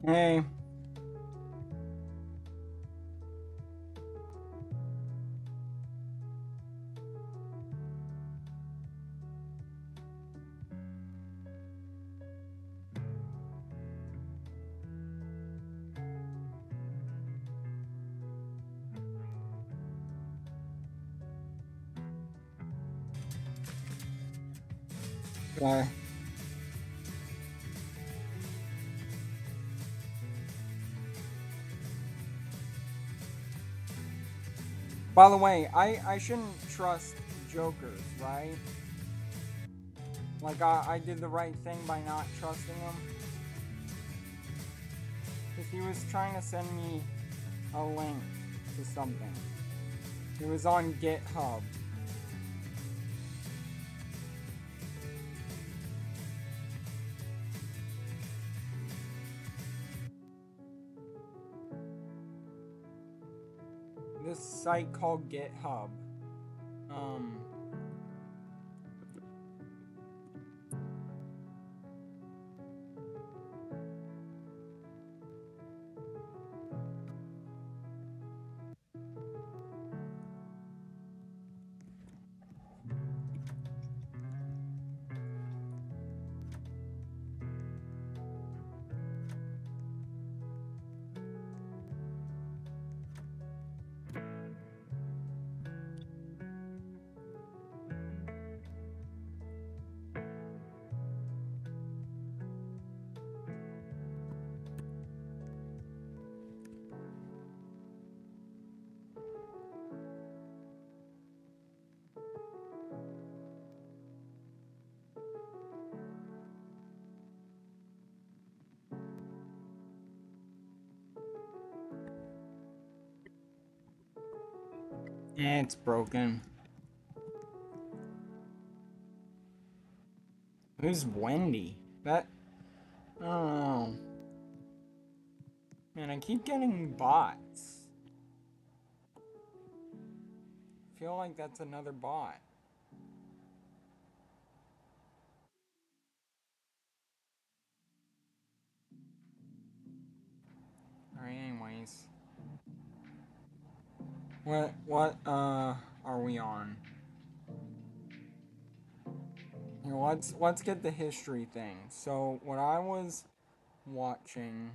Hey, uh, by the way, I shouldn't trust jokers, right? Like I did the right thing by not trusting him, because he was trying to send me a link to something. It was on GitHub. This site called GitHub. Um, it's broken. Who's Wendy? That I don't know. Man, I keep getting bots. I feel like that's another bot. Alright, anyways. What are we on? Here, let's get the history thing. So what I was watching.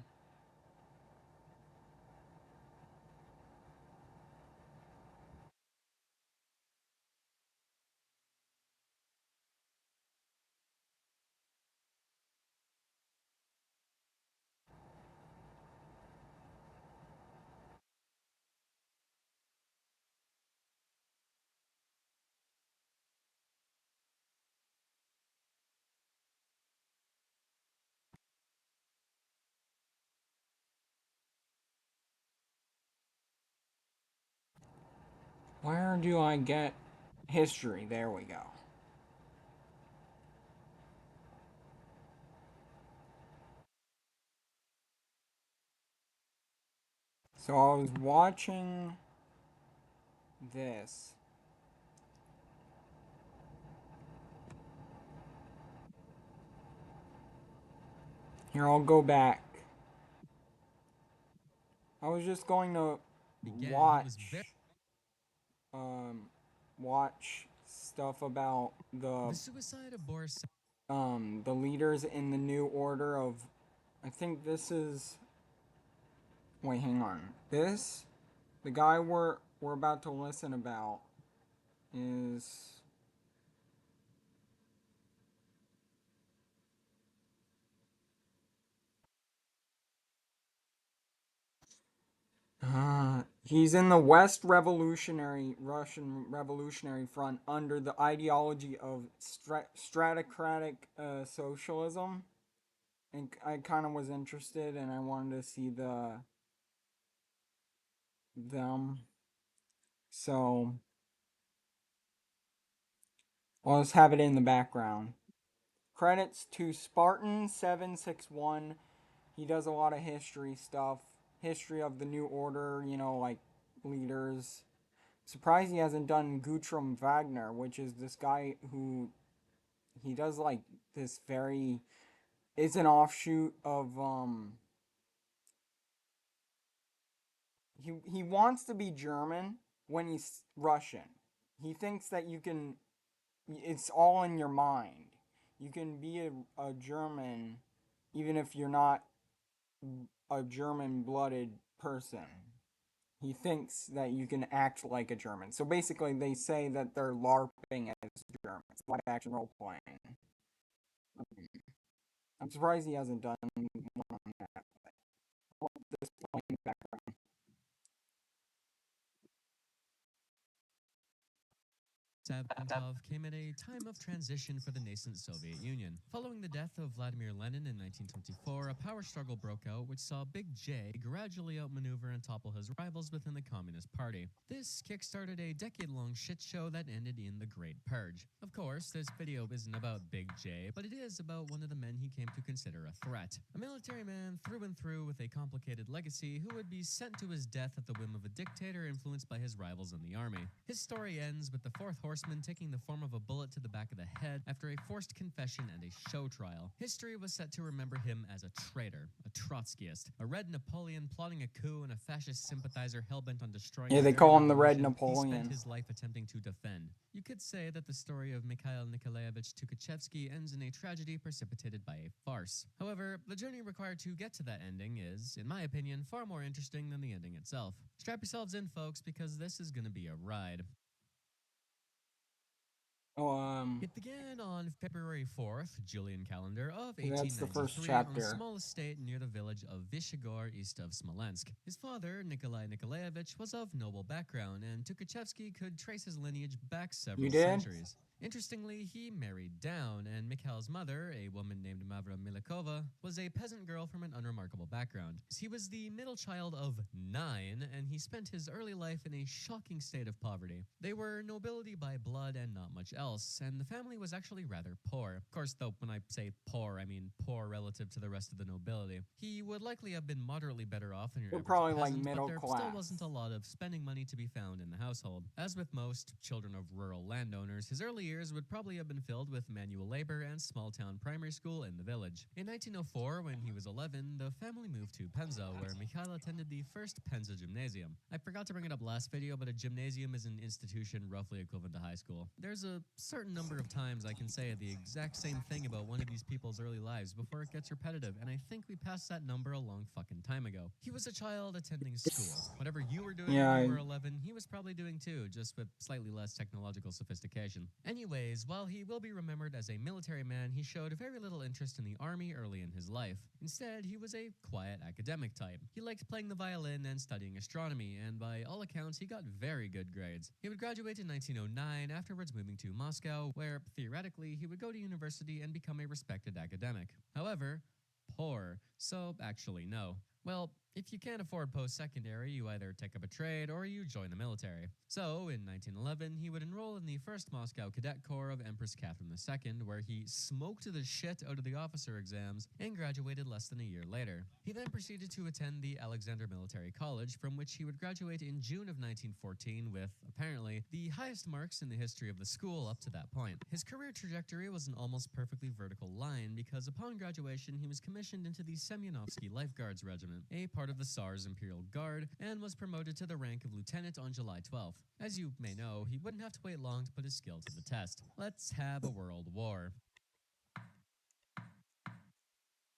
Where do I get history? There we go. So I was watching this. Here, I'll go back. I was just going to watch um watch stuff about the leaders in the new order of, I think this is, wait, hang on. This, the guy we're about to listen about is he's in the West Revolutionary Russian Revolutionary Front under the ideology of stratocratic socialism, and I kind of was interested, and I wanted to see them. So I'll just have it in the background. Credits to Spartan761. He does a lot of history stuff, history of the New Order. Like leaders. Surprised he hasn't done Guntram Wagner, which is this guy who he does like this very. It's an offshoot of He wants to be German when he's Russian. He thinks that you can. It's all in your mind. You can be a German even if you're not a German blooded person. He thinks that you can act like a German. So basically, they say that they're LARPing as Germans, live action role playing. I'm surprised he hasn't done one on that. This background. Savantov came at a time of transition for the nascent Soviet Union. Following the death of Vladimir Lenin in 1924, a power struggle broke out which saw Big J gradually outmaneuver and topple his rivals within the Communist Party. This kickstarted a decade-long shit show that ended in the Great Purge. Of course, this video isn't about Big J, but it is about one of the men he came to consider a threat. A military man through and through with a complicated legacy who would be sent to his death at the whim of a dictator influenced by his rivals in the army. His story ends with the fourth horseman taking the form of a bullet to the back of the head after a forced confession and a show trial. History was set to remember him as a traitor, a Trotskyist, a Red Napoleon plotting a coup, and a fascist sympathizer hell-bent on destroying Yeah, the they very call him the Red revolution he Napoleon. spent his life attempting to defend. You could say that the story of Mikhail Nikolaevich Tukhachevsky ends in a tragedy precipitated by a farce. However, the journey required to get to that ending is, in my opinion, far more interesting than the ending itself. Strap yourselves in, folks, because this is gonna be a ride. It began on February 4th, Julian calendar, of That's the first 1893 on the chapter. small estate near the village of Vyshegor east of Smolensk. His father, Nikolai Nikolaevich, was of noble background, and Tukhachevsky could trace his lineage back several centuries. Interestingly, he married down, and Mikhail's mother, a woman named Mavra Milikova, was a peasant girl from an unremarkable background. He was the middle child of 9, and he spent his early life in a shocking state of poverty. They were nobility by blood and not much else, and the family was actually rather poor. Of course, though, when I say poor, I mean poor relative to the rest of the nobility. He would likely have been moderately better off than your average probably peasant, like middle but there class. still wasn't a lot of spending money to be found in the household. As with most children of rural landowners, his early years would probably have been filled with manual labor and small-town primary school in the village. In 1904, when he was 11, the family moved to Penza, where Mikhail attended the first Penza Gymnasium. I forgot to bring it up last video, but a gymnasium is an institution roughly equivalent to high school. There's a certain number of times I can say the exact same thing about one of these people's early lives before it gets repetitive, and I think we passed that number a long fucking time ago. He was a child attending school. Whatever you were doing when you were 11, he was probably doing too, just with slightly less technological sophistication. Anyways, while he will be remembered as a military man, he showed very little interest in the army early in his life. Instead, he was a quiet academic type. He liked playing the violin and studying astronomy, and by all accounts, he got very good grades. He would graduate in 1909, afterwards moving to Moscow, where, theoretically, he would go to university and become a respected academic. However, poor, so actually no. Well, if you can't afford post-secondary, you either take up a trade or you join the military. So, in 1911, he would enroll in the 1st Moscow Cadet Corps of Empress Catherine II, where he smoked the shit out of the officer exams and graduated less than a year later. He then proceeded to attend the Alexander Military College, from which he would graduate in June of 1914 with, apparently, the highest marks in the history of the school up to that point. His career trajectory was an almost perfectly vertical line because upon graduation, he was commissioned into the Semyonovsky Lifeguards Regiment, a part of the Tsar's Imperial Guard, and was promoted to the rank of lieutenant on July 12th. As you may know, he wouldn't have to wait long to put his skill to the test. Let's have a world war.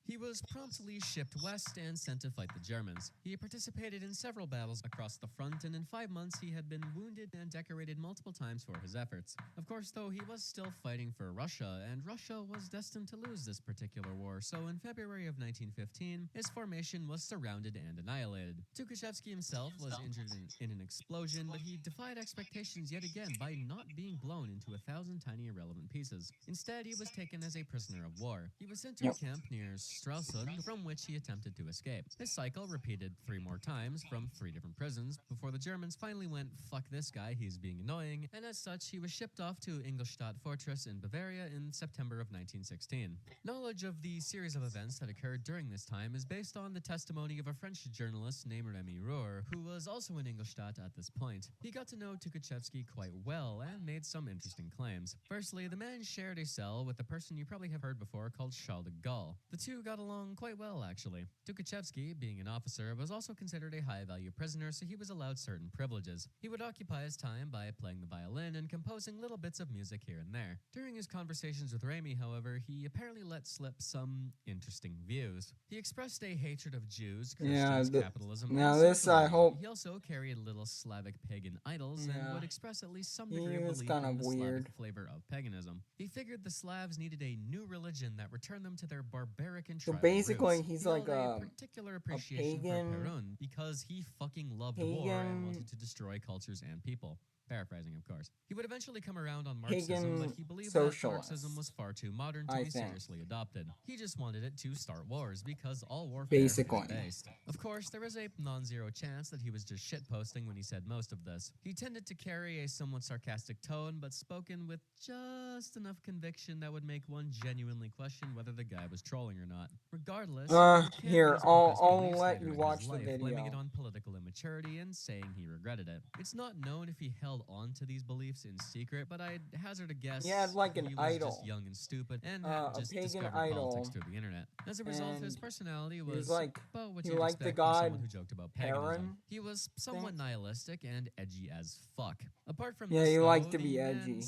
He was promptly shipped west and sent to fight the Germans. He participated in several battles across the front, and in 5 months he had been wounded and decorated multiple times for his efforts. Of course, though, he was still fighting for Russia, and Russia was destined to lose this particular war, so in February of 1915, his formation was surrounded and annihilated. Tukhachevsky himself was injured in an explosion, but he defied expectations yet again by not being blown into 1,000 tiny irrelevant pieces. Instead, he was taken as a prisoner of war. He was sent to a camp near Stralsund, from which he attempted to escape. This cycle repeated 3 more times from 3 different prisons before the Germans finally went, fuck this guy, he's being annoying, and as such he was shipped off to Ingolstadt Fortress in Bavaria in September of 1916. Knowledge of the series of events that occurred during this time is based on the testimony of a French journalist named Remy Rohr, who was also in Ingolstadt at this point. He got to know Tukhachevsky quite well and made made some interesting claims. Firstly, the man shared a cell with a person you probably have heard before called Charles de Gaulle. The two got along quite well, actually. Tukhachevsky, being an officer, was also considered a high-value prisoner, so he was allowed certain privileges. He would occupy his time by playing the violin and composing little bits of music here and there. During his conversations with Raimi, however, he apparently let slip some interesting views. He expressed a hatred of Jews, Yeah. Christians, capitalism, and Now this, I socialism. hope. He also carried little Slavic pagan idols and Yeah. would express at least some degree He of was belief kind in of the Slavic weird. flavor of paganism. He figured the Slavs needed a new religion that returned them to their barbaric and So tribal basically, roots. he's He like held a particular a appreciation for pagan. Perun because he fucking loved war and Pagan. wanted to destroy cultures and people. Paraphrasing, of course. He would eventually come around on Marxism, but Pagan he believed that Marxism socialist. was far too modern to I be think. seriously adopted. He just wanted it to start wars because all warfare is Basically. based. Of course, there is a non-zero chance that he was just shitposting when he said most of this. He tended to carry a somewhat sarcastic tone, but spoken with just enough conviction that would make one genuinely question whether the guy was trolling or not. Regardless, he recanted Here, his professed I'll beliefs let later you in his watch the life, blaming it video. on political immaturity and saying he regretted it. It's not known if he held on to these beliefs in secret, but I'd hazard a guess He had like an he was just idol, young and stupid and had a just pagan discovered politics idol, through the internet. As a result, his and personality he was was like, about what he you'd liked the expect from god someone who joked about paganism. Perun. He was Think. somewhat nihilistic and edgy as fuck. Apart from Yeah, this, he liked though, to the be man edgy.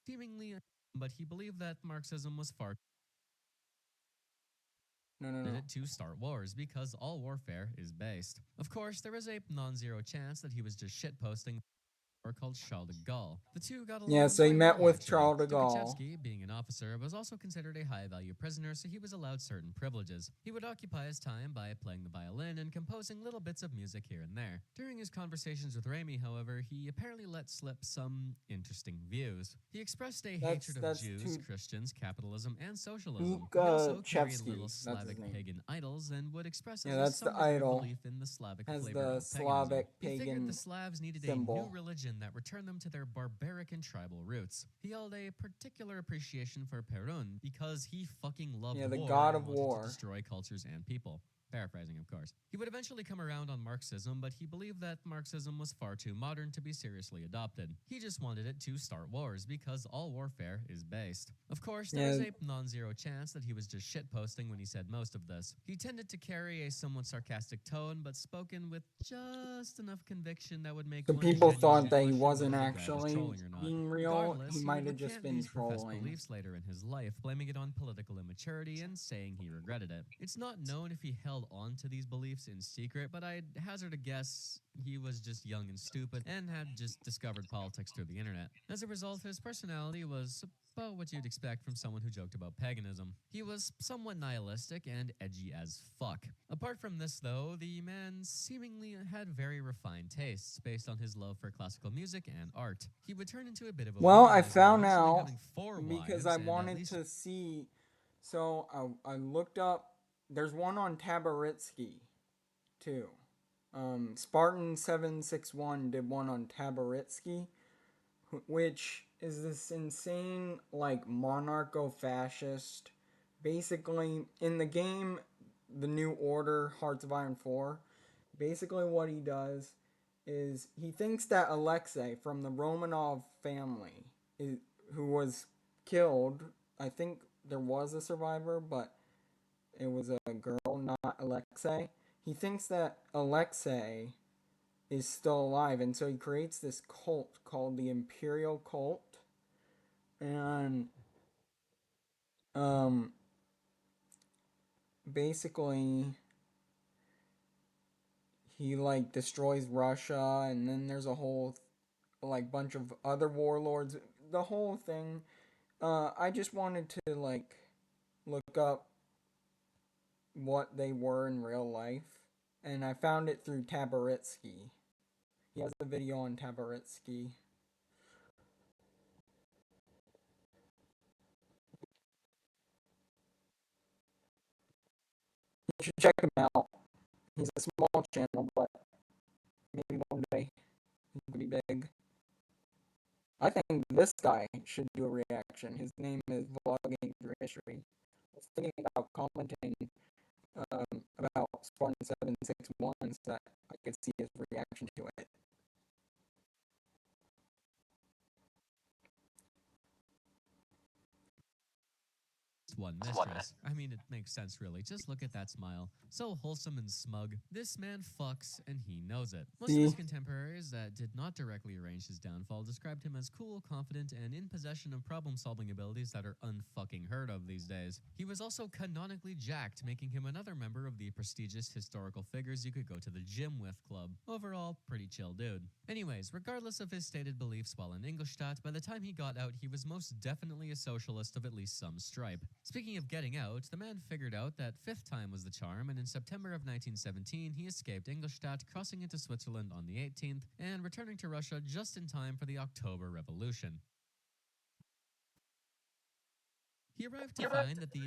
seemingly, but he believed that Marxism was far No, no, no. it to start wars because all warfare is based. Of course, there is a non-zero chance that he was just shitposting called Charles de Gaulle. The two got Yeah, along so he quite met well, with actually. Charles de Gaulle. Tukhachevsky, being an officer, was also considered a high-value prisoner, so he was allowed certain privileges. He would occupy his time by playing the violin and composing little bits of music here and there. During his conversations with Raimi, however, he apparently let slip some interesting views. He expressed a hatred of Jews, Christians, capitalism, and socialism. He also carried little Tukhachevsky. That's his Slavic name. pagan idols and would express at Yeah, least that's some the degree of idol. belief in the Slavic Has flavor the of paganism. Slavic He figured the pagan Slavs needed a new symbol. religion that returned them to their barbaric and tribal roots. He held a particular appreciation for Perun because he fucking loved Yeah, the war god and of wanted to war. destroy cultures and people. Paraphrasing, of course. He would eventually come around on Marxism, but he believed that Marxism was far too modern to be seriously adopted. He just wanted it to start wars because all warfare is based. Of course, there is a non-zero chance that he was just shitposting when he said most of this. He tended to carry a somewhat sarcastic tone, but spoken with just enough conviction that would make So one people genuinely thought that he question wasn't whether the guy was actually trolling or not. being real. He Regardless, he might would have just recant been these professed trolling. beliefs later in his life, blaming it on political immaturity and saying he regretted it. It's not known if he held on to these beliefs in secret, but I'd hazard a guess he was just young and stupid and had just discovered politics through the internet. As a result, his personality was about what you'd expect from someone who joked about paganism. He was somewhat nihilistic and edgy as fuck. Apart from this, though, the man seemingly had very refined tastes based on his love for classical music and art. He would turn into a bit of a Well, I womanizer, found eventually out having 4 because wives I and at wanted least to see. So I looked up. There's one on Tabaritsky too. Spartan 761 did one on Tabaritsky, which is this insane like monarcho-fascist. Basically, in the game, the New Order, Hearts of Iron 4. Basically, what he does is he thinks that Alexei from the Romanov family, who was killed, I think there was a survivor, but it was a girl, not Alexei. He thinks that Alexei is still alive, and so he creates this cult called the Imperial Cult, and um, basically he like destroys Russia, and then there's a whole like bunch of other warlords. The whole thing. I just wanted to like look up what they were in real life, and I found it through Tabaritsky. He has a video on Tabaritsky. You should check him out. He's a small channel, but maybe one day he could be big. I think this guy should do a reaction. His name is Vlogging Through History. I was thinking about commenting about Spartan 761 so that I could see his reaction to it. just one mistress. I mean, it makes sense, really. Just look at that smile. So wholesome and smug. This man fucks, and he knows it. Most of his See, contemporaries that did not directly arrange his downfall described him as cool, confident, and in possession of problem-solving abilities that are unfucking heard of these days. He was also canonically jacked, making him another member of the prestigious historical figures you could go to the gym with club. Overall, pretty chill dude. Anyways, regardless of his stated beliefs while in Ingolstadt, by the time he got out, he was most definitely a socialist of at least some stripe. Speaking of getting out, the man figured out that fifth time was the charm, and in September of 1917, he escaped Ingolstadt, crossing into Switzerland on the 18th, and returning to Russia just in time for the October Revolution. He arrived to find that the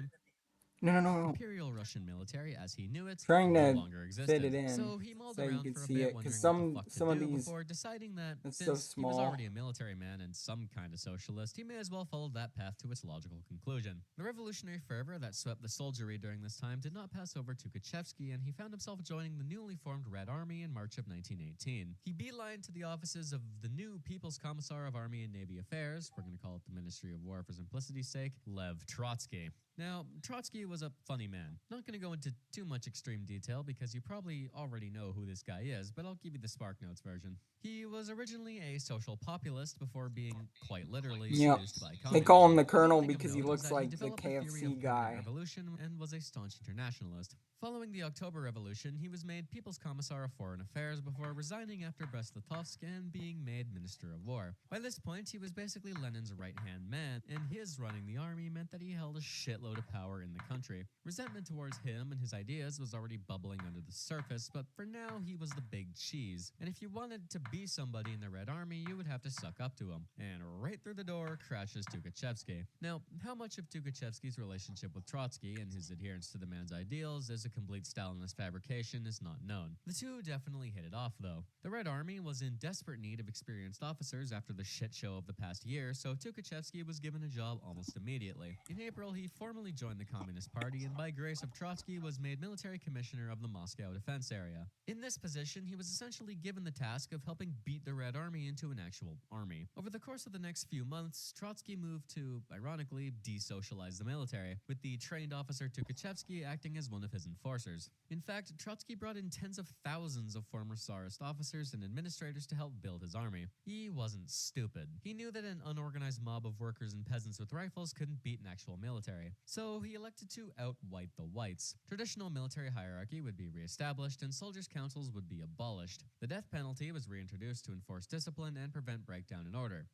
no, no, no, no. Imperial Russian military, as he knew it, Trying no to longer fit it existed. in So he mulled so you around can for a see bit, it, because wondering what the fuck to some of do, these before deciding that it's so since he was small. already a military man and some kind of socialist, he may as well follow that path to its logical conclusion. The revolutionary fervor that swept the soldiery during this time did not pass over to Tukhachevsky, and he found himself joining the newly formed Red Army in March of 1918. He beelined to the offices of the new People's Commissar of Army and Navy Affairs, we're going to call it the Ministry of War for simplicity's sake, Lev Trotsky. Now, Trotsky was a funny man. Not going to go into too much extreme detail because you probably already know who this guy is, but I'll give you the Spark Notes version. He was originally a social populist before being quite literally Yep. seduced by They communism. call him the The main Colonel thing of because he note was looks that he like the developed the theory KFC of permanent guy. revolution and was a staunch internationalist. Following the October Revolution, he was made People's Commissar of Foreign Affairs before resigning after Brest-Litovsk and being made Minister of War. By this point, he was basically Lenin's right-hand man, and his running the army meant that he held a shitload of power in the country. Resentment towards him and his ideas was already bubbling under the surface, but for now, he was the big cheese. And if you wanted to be somebody in the Red Army, you would have to suck up to him. And right through the door crashes Tukhachevsky. Now, how much of Tukhachevsky's relationship with Trotsky and his adherence to the man's ideals is a complete Stalinist fabrication is not known. The two definitely hit it off, though. The Red Army was in desperate need of experienced officers after the shit show of the past year, so Tukhachevsky was given a job almost immediately. In April, he formally joined the Communist Party and by grace of Trotsky was made military commissioner of the Moscow defense area. In this position, he was essentially given the task of helping beat the Red Army into an actual army. Over the course of the next few months, Trotsky moved to, ironically, desocialize the military, with the trained officer Tukhachevsky acting as one of his enforcers. In fact, Trotsky brought in tens of thousands of former Tsarist officers and administrators to help build his army. He wasn't stupid. He knew that an unorganized mob of workers and peasants with rifles couldn't beat an actual military, so he elected to out-white the whites. Traditional military hierarchy would be reestablished and soldiers' councils would be abolished. The death penalty was reintroduced to enforce discipline and prevent breakdown in order.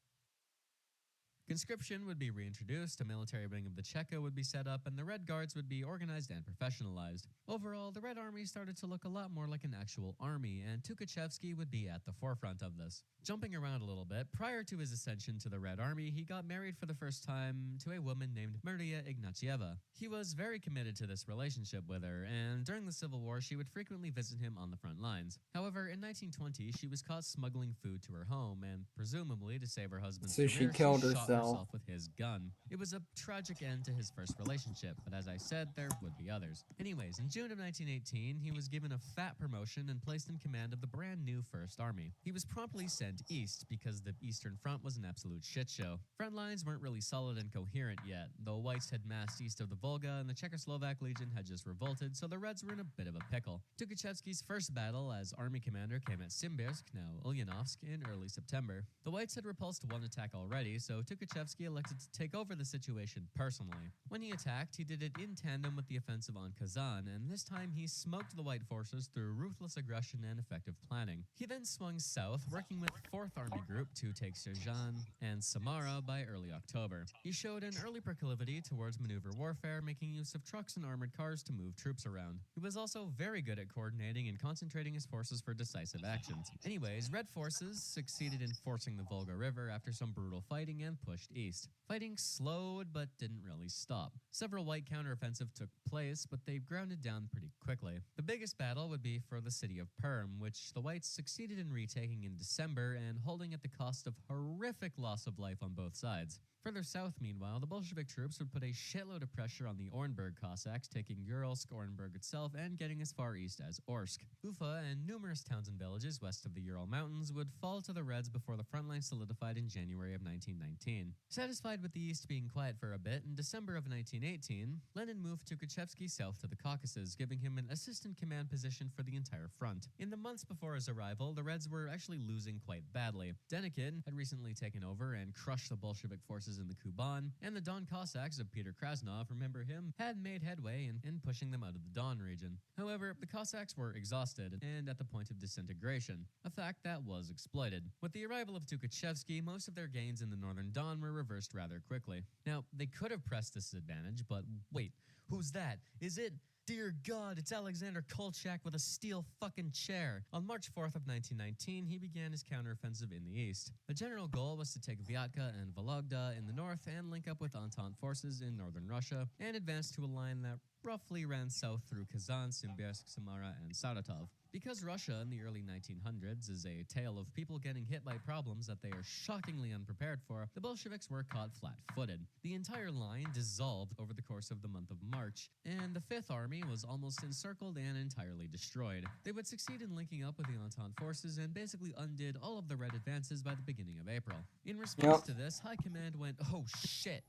Conscription would be reintroduced, a military wing of the Cheka would be set up, and the Red Guards would be organized and professionalized. Overall, the Red Army started to look a lot more like an actual army, and Tukhachevsky would be at the forefront of this. Jumping around a little bit, prior to his ascension to the Red Army, he got married for the first time to a woman named Maria Ignatieva. He was very committed to this relationship with her, and during the Civil War, she would frequently visit him on the front lines. However, in 1920, she was caught smuggling food to her home, and presumably to save her husband's So she career, killed shot herself. with his gun. It was a tragic end to his first relationship, but as I said, there would be others. Anyways, in June of 1918, he was given a fat promotion and placed in command of the brand new First Army. He was promptly sent east because the Eastern Front was an absolute shit show. Front lines weren't really solid and coherent yet. The Whites had massed east of the Volga and the Czechoslovak Legion had just revolted, so the Reds were in a bit of a pickle. Tukhachevsky's first battle as army commander came at Simbirsk, now Ulyanovsk, in early September. The Whites had repulsed one attack already, so Tukhachevsky elected to take over the situation personally. When he attacked, he did it in tandem with the offensive on Kazan, and this time he smoked the White forces through ruthless aggression and effective planning. He then swung south, working with 4th Army Group to take Serjan and Samara by early October. He showed an early proclivity towards maneuver warfare, making use of trucks and armored cars to move troops around. He was also very good at coordinating and concentrating his forces for decisive actions. Anyways, Red forces succeeded in forcing the Volga River after some brutal fighting and pushed east. Fighting slowed but didn't really stop. Several White counteroffensive took place, but they grounded down pretty quickly. The biggest battle would be for the city of Perm, which the Whites succeeded in retaking in December and holding at the cost of horrific loss of life on both sides. Further south, meanwhile, the Bolshevik troops would put a shitload of pressure on the Orenburg Cossacks, taking Uralsk, Orenburg itself, and getting as far east as Orsk. Ufa and numerous towns and villages west of the Ural Mountains would fall to the Reds before the front line solidified in January of 1919. campaign. Satisfied with the East being quiet for a bit, in December of 1918, Lenin moved Tukhachevsky south to the Caucasus, giving him an assistant command position for the entire front. In the months before his arrival, the Reds were actually losing quite badly. Denikin had recently taken over and crushed the Bolshevik forces in the Kuban, and the Don Cossacks of Peter Krasnov, remember him, had made headway in pushing them out of the Don region. However, the Cossacks were exhausted and at the point of disintegration, a fact that was exploited. With the arrival of Tukhachevsky, most of their gains in the northern Don were reversed rather quickly. Now, they could have pressed this advantage, but wait, who's that? Is it? Dear God, it's Alexander Kolchak with a steel fucking chair. On March 4th of 1919, he began his counteroffensive in the east. The general goal was to take Vyatka and Vologda in the north and link up with Entente forces in northern Russia and advance to a line that roughly ran south through Kazan, Simbirsk, Samara, and Saratov. Because Russia in the early 1900s is a tale of people getting hit by problems that they are shockingly unprepared for, the Bolsheviks were caught flat-footed. The entire line dissolved over the course of the month of March, and the Fifth Army was almost encircled and entirely destroyed. They would succeed in linking up with the Entente forces and basically undid all of the Red advances by the beginning of April. In response to this, High Command went, "Oh shit,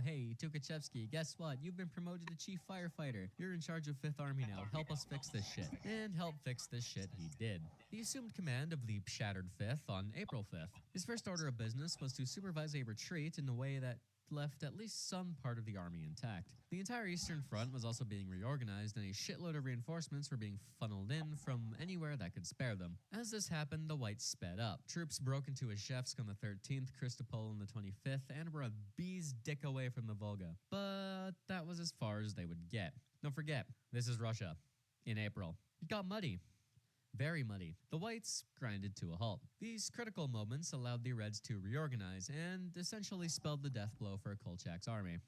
hey, Tukhachevsky, guess what? You've been promoted to Chief Firefighter. You're in charge of Fifth Army now. Help us fix this shit." And help fix this shit he did. He assumed command of the shattered 5th on April 5th. His first order of business was to supervise a retreat in a way that left at least some part of the army intact. The entire Eastern Front was also being reorganized, and a shitload of reinforcements were being funneled in from anywhere that could spare them. As this happened, the Whites sped up. Troops broke into Izhevsk on the 13th, Kristopol on the 25th, and were a bee's dick away from the Volga. But that was as far as they would get. Don't forget, this is Russia. In April. It got muddy. Very muddy. The Whites grinded to a halt. These critical moments allowed the Reds to reorganize and essentially spelled the death blow for Kolchak's army.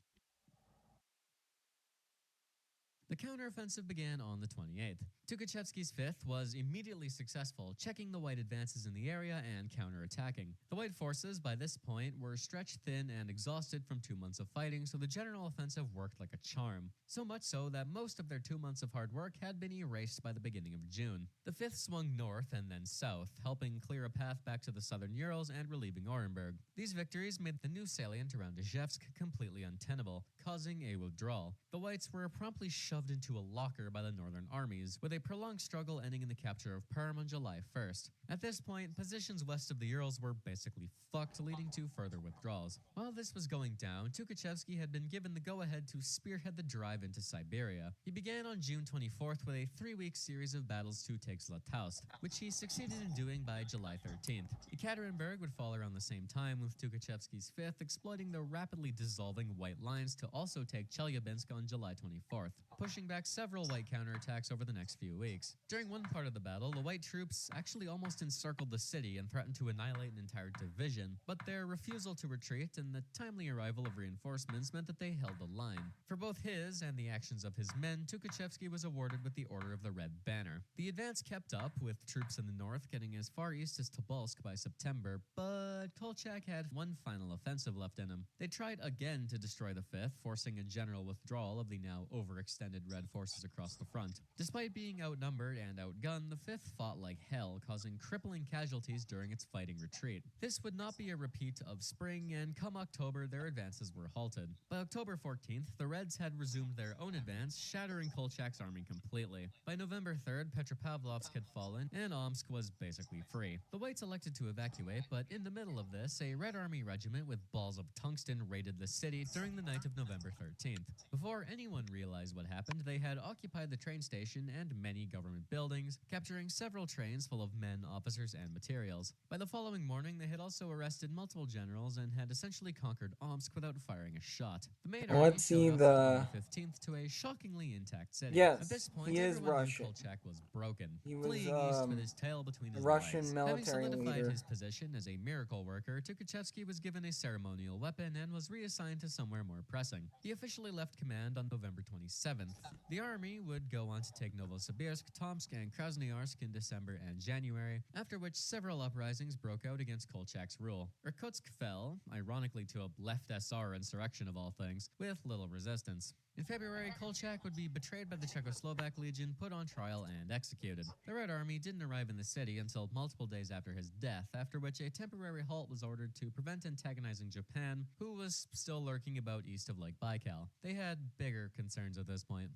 The counteroffensive began on the 28th. Tukhachevsky's 5th was immediately successful, checking the White advances in the area and counterattacking. The White forces, by this point, were stretched thin and exhausted from 2 months of fighting, so the general offensive worked like a charm. So much so that most of their 2 months of hard work had been erased by the beginning of June. The 5th swung north and then south, helping clear a path back to the southern Urals and relieving Orenburg. These victories made the new salient around Izhevsk completely untenable, causing a withdrawal. The Whites were promptly shoved into a locker by the northern armies, with a prolonged struggle ending in the capture of Perm on July 1st. At this point, positions west of the Urals were basically fucked, leading to further withdrawals. While this was going down, Tukhachevsky had been given the go-ahead to spearhead the drive into Siberia. He began on June 24th with a 3-week series of battles to take Zlatoust, which he succeeded in doing by July 13th. Ekaterinburg would fall around the same time, with Tukhachevsky's 5th exploiting the rapidly dissolving White lines to also take Chelyabinsk on July 24th, pushing back several White counterattacks over the next few weeks. During one part of the battle, the White troops actually almost encircled the city and threatened to annihilate an entire division, but their refusal to retreat and the timely arrival of reinforcements meant that they held the line. For both his and the actions of his men, Tukhachevsky was awarded with the Order of the Red Banner. The advance kept up, with troops in the north getting as far east as Tobolsk by September, but Kolchak had one final offensive left in him. They tried again to destroy the 5th, forcing a general withdrawal of the now overextended Red forces across the front. Despite being outnumbered and outgunned, the 5th fought like hell, causing crippling casualties during its fighting retreat. This would not be a repeat of spring, and come October, their advances were halted. By October 14th, the Reds had resumed their own advance, shattering Kolchak's army completely. By November 3rd, Petropavlovsk had fallen, and Omsk was basically free. The Whites elected to evacuate, but in the middle of this, a Red Army regiment with balls of tungsten raided the city during the night of November 13th. Before anyone realized what happened, they had occupied the train station and many government buildings, capturing several trains full of men, officers, and materials. By the following morning, they had also arrested multiple generals and had essentially conquered Omsk without firing a shot. The main army Let's see showed up on the 15th to a shockingly intact city. At this Yes, point, he is everyone knew Russian. Kolchak was broken, He was fleeing east with his tail between a his Russian legs. Having military solidified leader. his position as a miracle worker, Tukhachevsky was given a ceremonial weapon and was reassigned to somewhere more pressing. He officially left command on November 27th, The army would go on to take Novosibirsk, Tomsk, and Krasnoyarsk in December and January, after which several uprisings broke out against Kolchak's rule. Irkutsk fell, ironically to a left SR insurrection of all things, with little resistance. In February, Kolchak would be betrayed by the Czechoslovak Legion, put on trial, and executed. The Red Army didn't arrive in the city until multiple days after his death, after which a temporary halt was ordered to prevent antagonizing Japan, who was still lurking about east of Lake Baikal. They had bigger concerns at this point.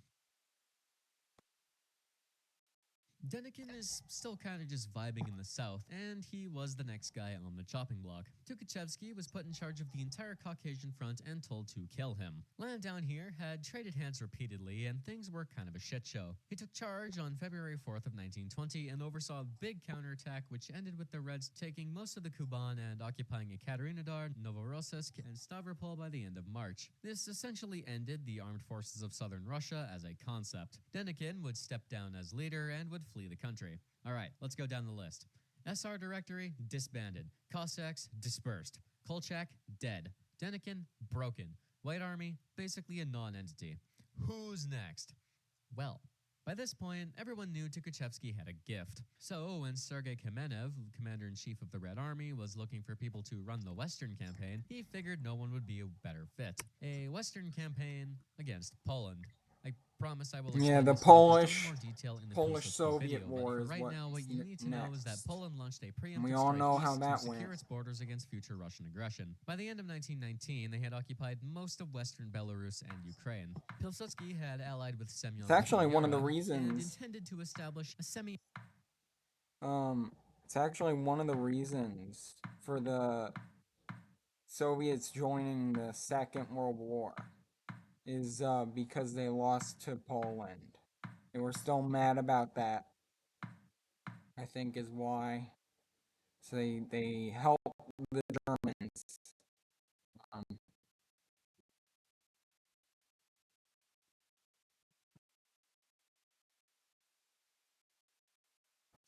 Denikin is still kind of just vibing in the south, and he was the next guy on the chopping block. Tukhachevsky was put in charge of the entire Caucasian front and told to kill him. Land down here had traded hands repeatedly, and things were kind of a shit show. He took charge on February 4th of 1920 and oversaw a big counterattack which ended with the Reds taking most of the Kuban and occupying Ekaterinodar, Novorossiysk, and Stavropol by the end of March. This essentially ended the armed forces of southern Russia as a concept. Denikin would step down as leader and would flee the country. Alright, let's go down the list. SR Directory, disbanded. Cossacks, dispersed. Kolchak, dead. Denikin, broken. White Army, basically a non-entity. Who's next? Well, by this point, everyone knew Tukhachevsky had a gift. So when Sergei Kamenev, commander-in-chief of the Red Army, was looking for people to run the Western campaign, he figured no one would be a better fit. A Western campaign against Poland. I promise I will Yeah, explain the this in more detail in the Polish-Soviet video, war but for is right now, what you need to know is that next. Poland launched a And we preemptive all strike know how east to that secure went. its borders against future Russian aggression. By the end of 1919, they had occupied most of western Belarus and Ukraine. Pilsudski had allied with Semyon It's actually one of the Batyara and reasons. intended to establish a It's actually one of the reasons for the Soviets joining the Second World War is because they lost to Poland. They were still mad about that, I think is why. So they helped the Germans. Um,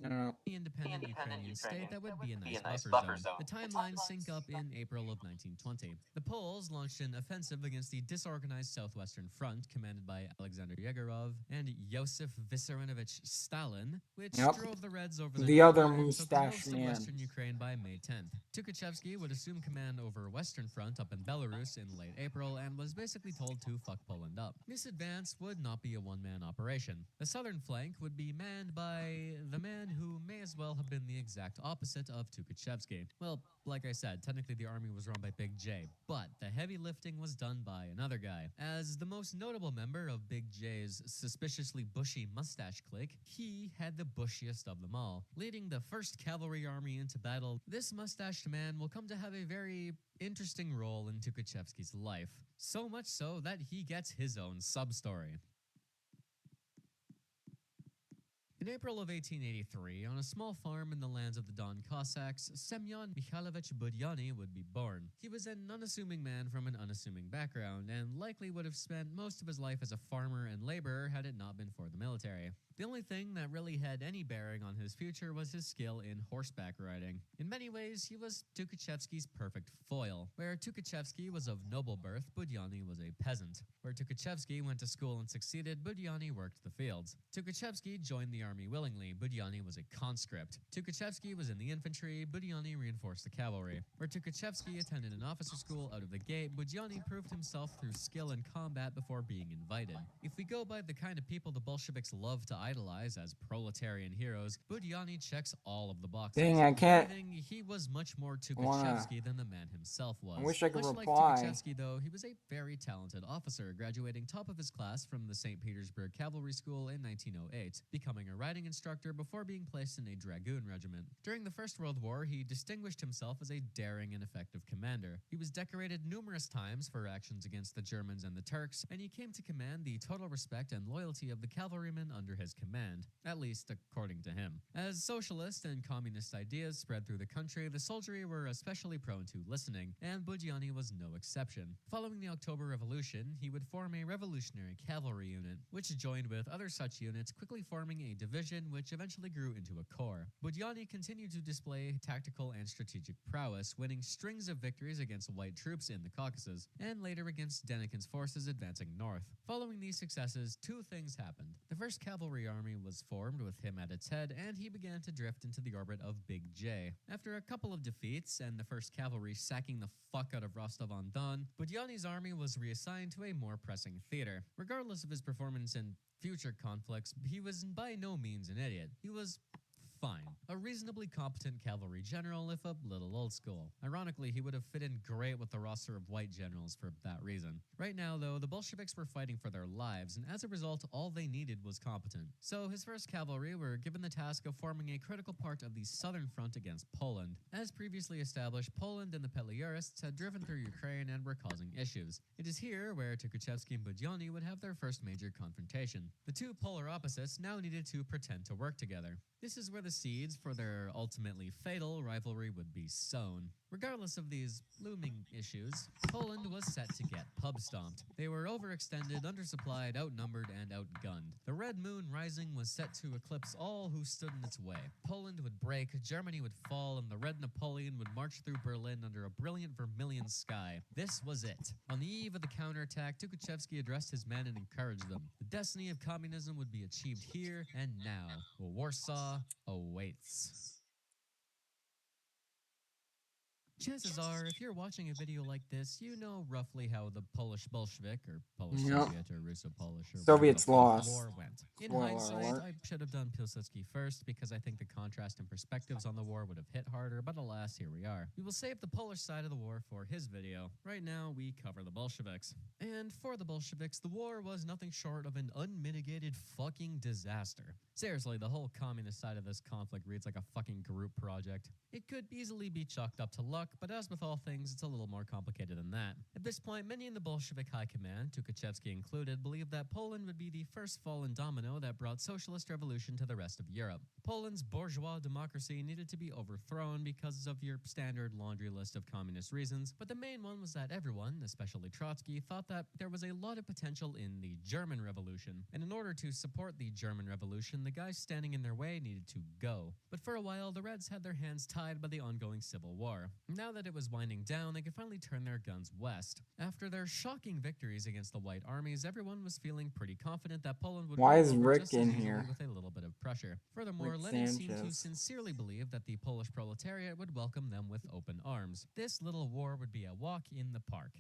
I don't know. independent Ukrainian state that would be a nice buffer zone. The timelines sync up in April of 1920. The Poles launched an offensive against the disorganized Southwestern Front commanded by Alexander Yegorov and Josef Vissarionovich Stalin, which Yep. drove the Reds over the The other Dnieper and took mustache most of man. western Ukraine by May 10th. Tukhachevsky would assume command over Western Front up in Belarus in late April and was basically told to fuck Poland up. This advance would not be a one-man operation. The southern flank would be manned by the man who may as well have been the exact opposite of Tukhachevsky. Well, like I said, technically the army was run by Big J, but the heavy lifting was done by another guy. As the most notable member of Big J's suspiciously bushy mustache clique, he had the bushiest of them all. Leading the 1st Cavalry Army into battle, this mustached man will come to have a very interesting role in Tukhachevsky's life. So much so that he gets his own sub-story. In April of 1883, on a small farm in the lands of the Don Cossacks, Semyon Mikhailovich Budyani would be born. He was an unassuming man from an unassuming background, and likely would have spent most of his life as a farmer and laborer had it not been for the military. The only thing that really had any bearing on his future was his skill in horseback riding. In many ways, he was Tukhachevsky's perfect foil. Where Tukhachevsky was of noble birth, Budyani was a peasant. Where Tukhachevsky went to school and succeeded, Budyani worked the fields. Tukhachevsky joined the army willingly, Budyani was a conscript. Tukhachevsky was in the infantry, Budyani reinforced the cavalry. Where Tukhachevsky attended an officer school out of the gate, Budyani proved himself through skill in combat before being invited. If we go by the kind of people the Bolsheviks love to idolize as proletarian heroes, Budyani checks all of the boxes. Dang, I can't. He was much more Tukhachevsky than the man himself was. I wish I could Much reply. like Tukhachevsky, though, he was a very talented officer, graduating top of his class from the St. Petersburg Cavalry School in 1908, becoming a riding instructor before being placed in a dragoon regiment. During the First World War, he distinguished himself as a daring and effective commander. He was decorated numerous times for actions against the Germans and the Turks, and he came to command the total respect and loyalty of the cavalrymen under his command, at least according to him. As socialist and communist ideas spread through the country, the soldiery were especially prone to listening, and Budyani was no exception. Following the October Revolution, he would form a revolutionary cavalry unit, which joined with other such units, quickly forming a division division, which eventually grew into a corps. Budyani continued to display tactical and strategic prowess, winning strings of victories against white troops in the Caucasus, and later against Denikin's forces advancing north. Following these successes, two things happened. The 1st Cavalry Army was formed with him at its head, and he began to drift into the orbit of Big J. After a couple of defeats, and the 1st Cavalry sacking the fuck out of Rostov-on-Don, Budyani's army was reassigned to a more pressing theater. Regardless of his performance in future conflicts, he was by no means an idiot. He was fine. A reasonably competent cavalry general, if a little old school. Ironically, he would have fit in great with the roster of white generals for that reason. Right now, though, the Bolsheviks were fighting for their lives, and as a result, all they needed was competent. So his 1st Cavalry were given the task of forming a critical part of the southern front against Poland. As previously established, Poland and the Peliarists had driven through Ukraine and were causing issues. It is here where Tukhachevsky and Budyani would have their first major confrontation. The two polar opposites now needed to pretend to work together. This is where the seeds for their ultimately fatal rivalry would be sown. Regardless of these looming issues, Poland was set to get pub stomped. They were overextended, undersupplied, outnumbered, and outgunned. The red moon rising was set to eclipse all who stood in its way. Poland would break, Germany would fall, and the Red Napoleon would march through Berlin under a brilliant vermilion sky. This was it. On the eve of the counterattack, Tukhachevsky addressed his men and encouraged them. The destiny of communism would be achieved here and now. Warsaw awaits. Chances are, if you're watching a video like this, you know roughly how the Polish Bolshevik, or Polish Yep. Soviet, or Russo-Polish, or Soviets lost. war went. In Spoiler hindsight, alert. I should have done Pilsudski first because I think the contrast and perspectives on the war would have hit harder, but alas, here we are. We will save the Polish side of the war for his video. Right now, we cover the Bolsheviks. And for the Bolsheviks, the war was nothing short of an unmitigated fucking disaster. Seriously, the whole communist side of this conflict reads like a fucking group project. It could easily be chalked up to luck, but as with all things, it's a little more complicated than that. At this point, many in the Bolshevik high command, Tukhachevsky included, believed that Poland would be the first fallen domino that brought socialist revolution to the rest of Europe. Poland's bourgeois democracy needed to be overthrown because of your standard laundry list of communist reasons, but the main one was that everyone, especially Trotsky, thought that there was a lot of potential in the German Revolution, and in order to support the German Revolution, the guys standing in their way needed to go. But for a while, the Reds had their hands tied by the ongoing civil war. Now that it was winding down, they could finally turn their guns west. After their shocking victories against the White Armies, everyone was feeling pretty confident that Poland would Why roll is over Rick just as in easily here? with a little bit of pressure. Furthermore, Rick Lenin seemed to Sanchez. sincerely believe that the Polish proletariat would welcome them with open arms. This little war would be a walk in the park.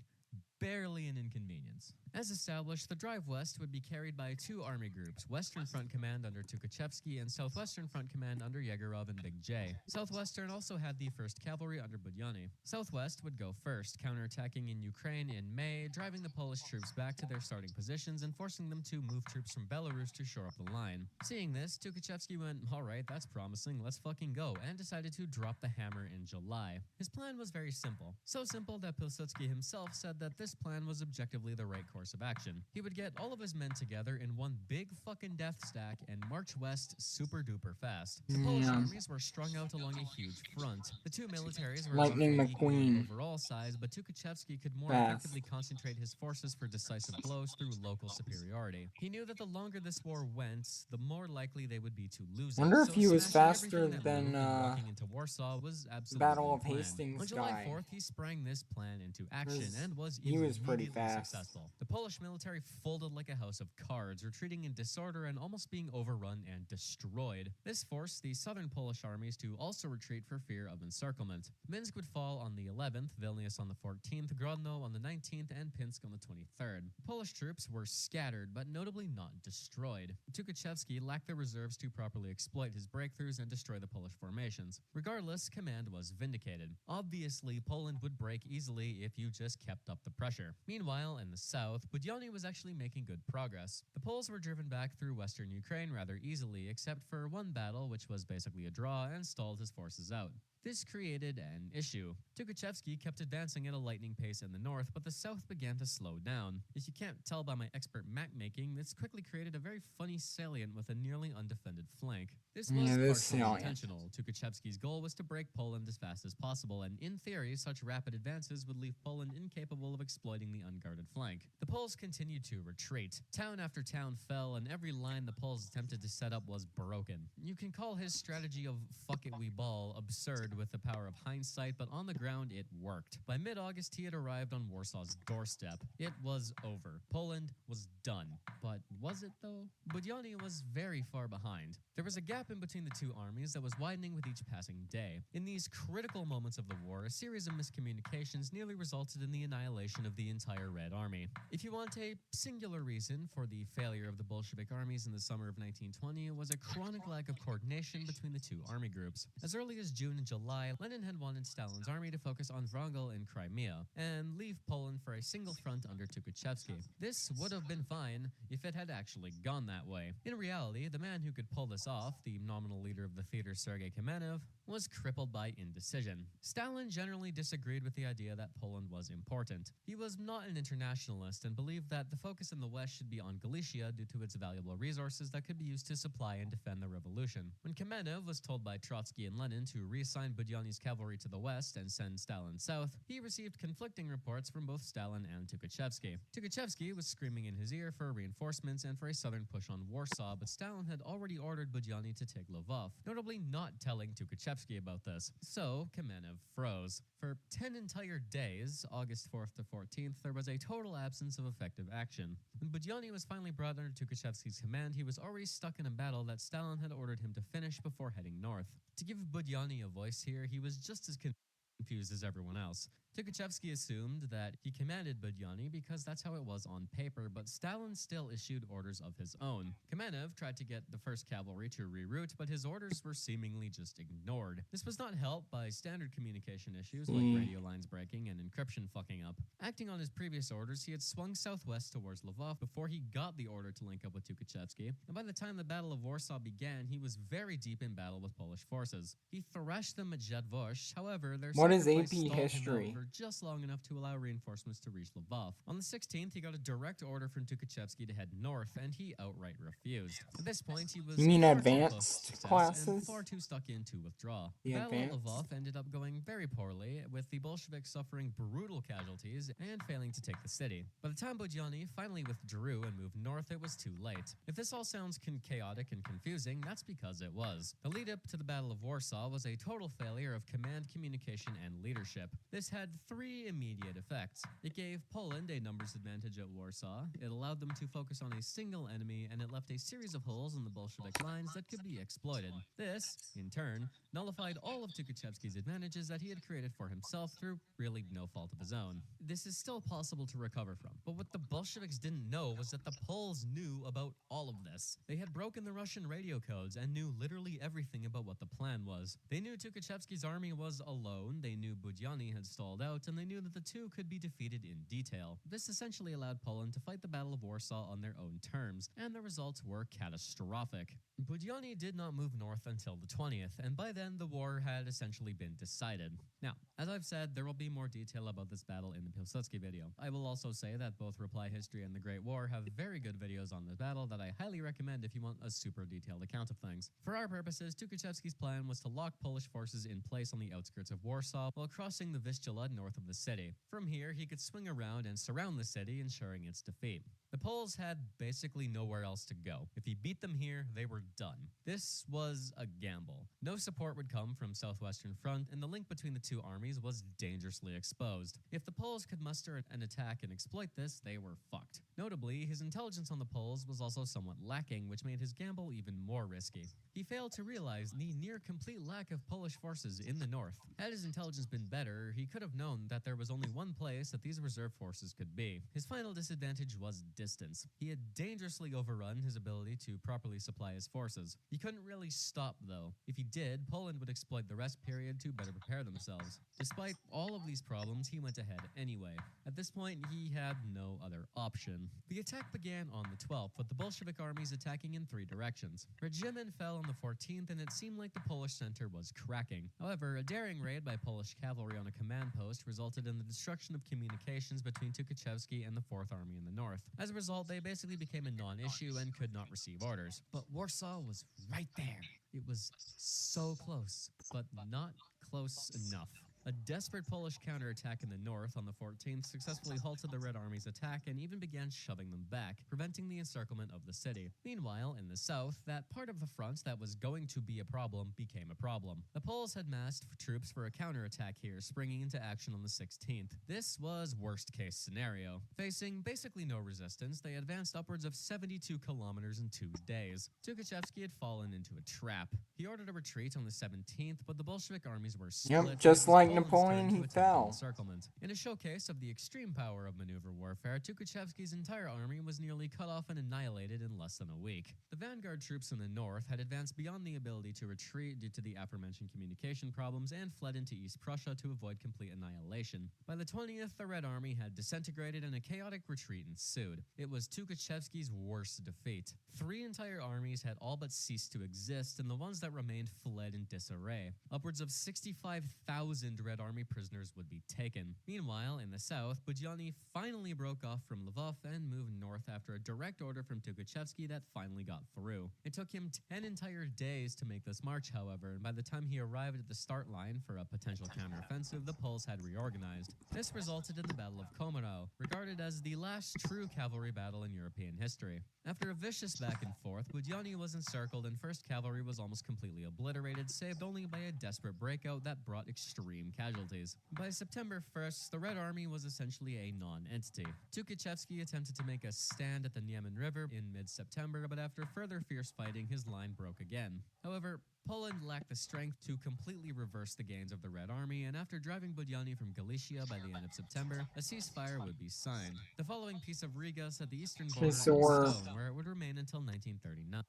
Barely an inconvenience. As established, the drive west would be carried by two army groups, Western Front Command under Tukhachevsky and Southwestern Front Command under Yegorov and Big J. Southwestern also had the 1st Cavalry under Budyani. Southwest would go first, counterattacking in Ukraine in May, driving the Polish troops back to their starting positions and forcing them to move troops from Belarus to shore up the line. Seeing this, Tukhachevsky went, alright, that's promising, let's fucking go, and decided to drop the hammer in July. His plan was very simple. So simple that Pilsudski himself said that this plan was objectively the right course of action. He would get all of his men together in one big fucking death stack and march west super duper fast. The Polish armies were strung out along a huge front. The two militaries were Lightning roughly equal in McQueen. overall size, but Tukhachevsky could more Fast. effectively concentrate his forces for decisive blows through local superiority. He knew that the longer this war went, the more likely they would be to lose it. Wonder if So he was smashing faster everything that than moved and walking into Warsaw was absolutely Battle of the plan. Hastings On July guy. 4th, he sprang this plan into action and was He was pretty immediately fast. successful. The Polish military folded like a house of cards, retreating in disorder and almost being overrun and destroyed. This forced the southern Polish armies to also retreat for fear of encirclement. Minsk would fall on the 11th, Vilnius on the 14th, Grodno on the 19th, and Pinsk on the 23rd. Polish troops were scattered, but notably not destroyed. Tukhachevsky lacked the reserves to properly exploit his breakthroughs and destroy the Polish formations. Regardless, command was vindicated. Obviously, Poland would break easily if you just kept up the pressure. Meanwhile, in the south, Budyani was actually making good progress. The Poles were driven back through western Ukraine rather easily, except for one battle, which was basically a draw, and stalled his forces out. This created an issue. Tukhachevsky kept advancing at a lightning pace in the north, but the south began to slow down. If you can't tell by my expert map making, this quickly created a very funny salient with a nearly undefended flank. This was Yeah, this partially salient. intentional. Tukhachevsky's goal was to break Poland as fast as possible, and in theory, such rapid advances would leave Poland incapable of exploiting the unguarded flank. The Poles continued to retreat. Town after town fell, and every line the Poles attempted to set up was broken. You can call his strategy of fuck it we ball absurd with the power of hindsight, but on the ground it worked. By mid-August, he had arrived on Warsaw's doorstep. It was over. Poland was done. But was it though? Budyonny was very far behind. There was a gap in between the two armies that was widening with each passing day. In these critical moments of the war, a series of miscommunications nearly resulted in the annihilation of the entire Red Army. If you want a singular reason for the failure of the Bolshevik armies in the summer of 1920, it was a chronic lack of coordination between the two army groups. As early as June and July, Lenin had wanted Stalin's army to focus on Wrangel and Crimea and leave Poland for a single front under Tukhachevsky. This would have been fine if it had actually gone that way. In reality, the man who could pull this off, the nominal leader of the theater Sergei Kamenev, was crippled by indecision. Stalin generally disagreed with the idea that Poland was important. He was not an internationalist and believed that the focus in the West should be on Galicia due to its valuable resources that could be used to supply and defend the revolution. When Kamenev was told by Trotsky and Lenin to reassign Budyonny's cavalry to the west and send Stalin south, he received conflicting reports from both Stalin and Tukhachevsky. Tukhachevsky was screaming in his ear for reinforcements and for a southern push on Warsaw, but Stalin had already ordered Budyonny to take Lvov, notably not telling Tukhachevsky about this. So Kamenev froze. For 10 entire days, August 4th to 14th, there was a total absence of effective action. When Budyonny was finally brought under Tukhachevsky's command, he was already stuck in a battle that Stalin had ordered him to finish before heading north. To give Budyonny a voice here, he was just as confused as everyone else. Tukhachevsky assumed that he commanded Budyonny because that's how it was on paper, but Stalin still issued orders of his own. Kamenev tried to get the 1st Cavalry to reroute, but his orders were seemingly just ignored. This was not helped by standard communication issues like radio lines breaking and encryption fucking up. Acting on his previous orders, he had swung southwest towards Lvov before he got the order to link up with Tukhachevsky, and by the time the Battle of Warsaw began, he was very deep in battle with Polish forces. He thrashed them at Jadvosh, however, their What is sacrifice AP stalled him out history? for just long enough to allow reinforcements to reach Lvov. On the 16th, he got a direct order from Tukhachevsky to head north, and he outright refused. At this point, he was You mean far too advanced close to success classes? and far too stuck in to withdraw. The The Battle of advanced? Lvov ended up going very poorly, with the Bolsheviks suffering brutal casualties and failing to take the city. By the time Budyonny finally withdrew and moved north, it was too late. If this all sounds chaotic and confusing, that's because it was. The lead up to the Battle of Warsaw was a total failure of command, communication, and leadership. This had 3 immediate effects. It gave Poland a numbers advantage at Warsaw, it allowed them to focus on a single enemy, and it left a series of holes in the Bolshevik lines that could be exploited. This, in turn, nullified all of Tukhachevsky's advantages that he had created for himself through really no fault of his own. This is still possible to recover from, but what the Bolsheviks didn't know was that the Poles knew about all of this. They had broken the Russian radio codes and knew literally everything about what the plan was. They knew Tukhachevsky's army was alone, they knew Budyonny had stalled out, and they knew that the two could be defeated in detail. This essentially allowed Poland to fight the Battle of Warsaw on their own terms, and the results were catastrophic. Budyonny did not move north until the 20th, and by then the war had essentially been decided. Now, as I've said, there will be more detail about this battle in the Pilsudski video. I will also say that both Reply History and The Great War have very good videos on this battle that I highly recommend if you want a super detailed account of things. For our purposes, Tukhachevsky's plan was to lock Polish forces in place on the outskirts of Warsaw while crossing the Vistula north of the city. From here, he could swing around and surround the city, ensuring its defeat. The Poles had basically nowhere else to go. If he beat them here, they were done. This was a gamble. No support would come from Southwestern Front, and the link between the two armies was dangerously exposed. If the Poles could muster an attack and exploit this, they were fucked. Notably, his intelligence on the Poles was also somewhat lacking, which made his gamble even more risky. He failed to realize the near-complete lack of Polish forces in the north. Had his intelligence been better, he could have known that there was only one place that these reserve forces could be. His final disadvantage was distance. He had dangerously overrun his ability to properly supply his forces. He couldn't really stop, though. If he did, Poland would exploit the rest period to better prepare themselves. Despite all of these problems, he went ahead anyway. At this point, he had no other option. The attack began on the 12th, with the Bolshevik armies attacking in 3 directions. Regimen fell on the 14th, and it seemed like the Polish center was cracking. However, a daring raid by Polish cavalry on a command post resulted in the destruction of communications between Tukhachevsky and the 4th Army in the north. As a result, they basically became a non-issue and could not receive orders. But Warsaw was right there. It was so close, but not close enough. A desperate Polish counterattack in the north on the 14th successfully halted the Red Army's attack and even began shoving them back, preventing the encirclement of the city. Meanwhile, in the south, that part of the front that was going to be a problem became a problem. The Poles had massed troops for a counterattack here, springing into action on the 16th. This was worst-case scenario. Facing basically no resistance, they advanced upwards of 72 kilometers in 2 days. Tukhachevsky had fallen into a trap. He ordered a retreat on the 17th, but the Bolshevik armies were split. Yep, just like Poland's Napoleon, turn to he attempt fell. encirclement. In a showcase of the extreme power of maneuver warfare, Tukhachevsky's entire army was nearly cut off and annihilated in less than a week. The vanguard troops in the north had advanced beyond the ability to retreat due to the aforementioned communication problems and fled into East Prussia to avoid complete annihilation. By the 20th, the Red Army had disintegrated and a chaotic retreat ensued. It was Tukhachevsky's worst defeat. 3 entire armies had all but ceased to exist, and the ones that remained fled in disarray. Upwards of 65,000 Red Army prisoners would be taken. Meanwhile, in the south, Budyonny finally broke off from Lvov and moved north after a direct order from Tukhachevsky that finally got through. It took him 10 entire days to make this march, however, and by the time he arrived at the start line for a potential counteroffensive, the Poles had reorganized. This resulted in the Battle of Komarov, regarded as the last true cavalry battle in European history. After a vicious back and forth, Budyonny was encircled and 1st Cavalry was almost completely obliterated, saved only by a desperate breakout that brought extreme casualties. By September 1st, the Red Army was essentially a non-entity. Tukhachevsky attempted to make a stand at the Niemen River in mid-September, but after further fierce fighting, his line broke again. However, Poland lacked the strength to completely reverse the gains of the Red Army, and after driving Budyonny from Galicia by the end of September, a ceasefire would be signed. The following piece of Riga set the eastern border So in we're, stone, where it would remain until 1939.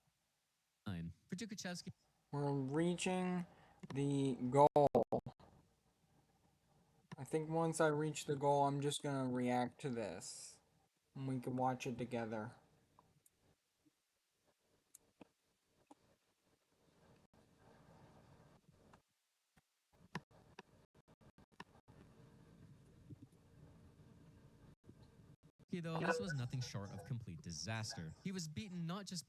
For Tukhachevsky, we're reaching the goal. I think once I reach the goal, I'm just gonna react to this. And we can watch it together. though, this was nothing short of complete disaster. He was beaten not just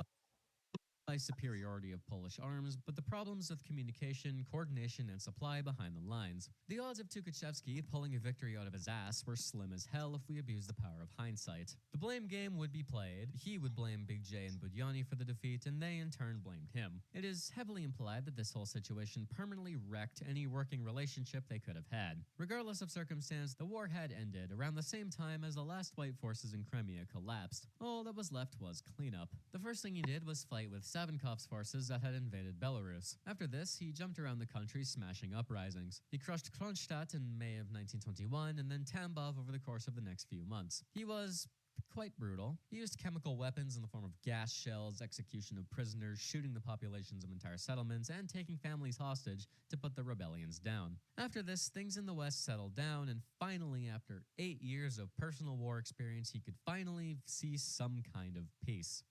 by superiority of Polish arms, but the problems of communication, coordination, and supply behind the lines. The odds of Tukhachevsky pulling a victory out of his ass were slim as hell if we abuse the power of hindsight. The blame game would be played. He would blame Big J and Budyonny for the defeat, and they in turn blamed him. It is heavily implied that this whole situation permanently wrecked any working relationship they could have had. Regardless of circumstance, the war had ended around the same time as the last white forces in Crimea collapsed. All that was left was cleanup. The first thing he did was fight with Savinkov's forces that had invaded Belarus. After this, he jumped around the country smashing uprisings. He crushed Kronstadt in May of 1921 and then Tambov over the course of the next few months. He was quite brutal. He used chemical weapons in the form of gas shells, execution of prisoners, shooting the populations of entire settlements, and taking families hostage to put the rebellions down. After this, things in the West settled down, and finally, after 8 years of personal war experience, he could finally see some kind of peace.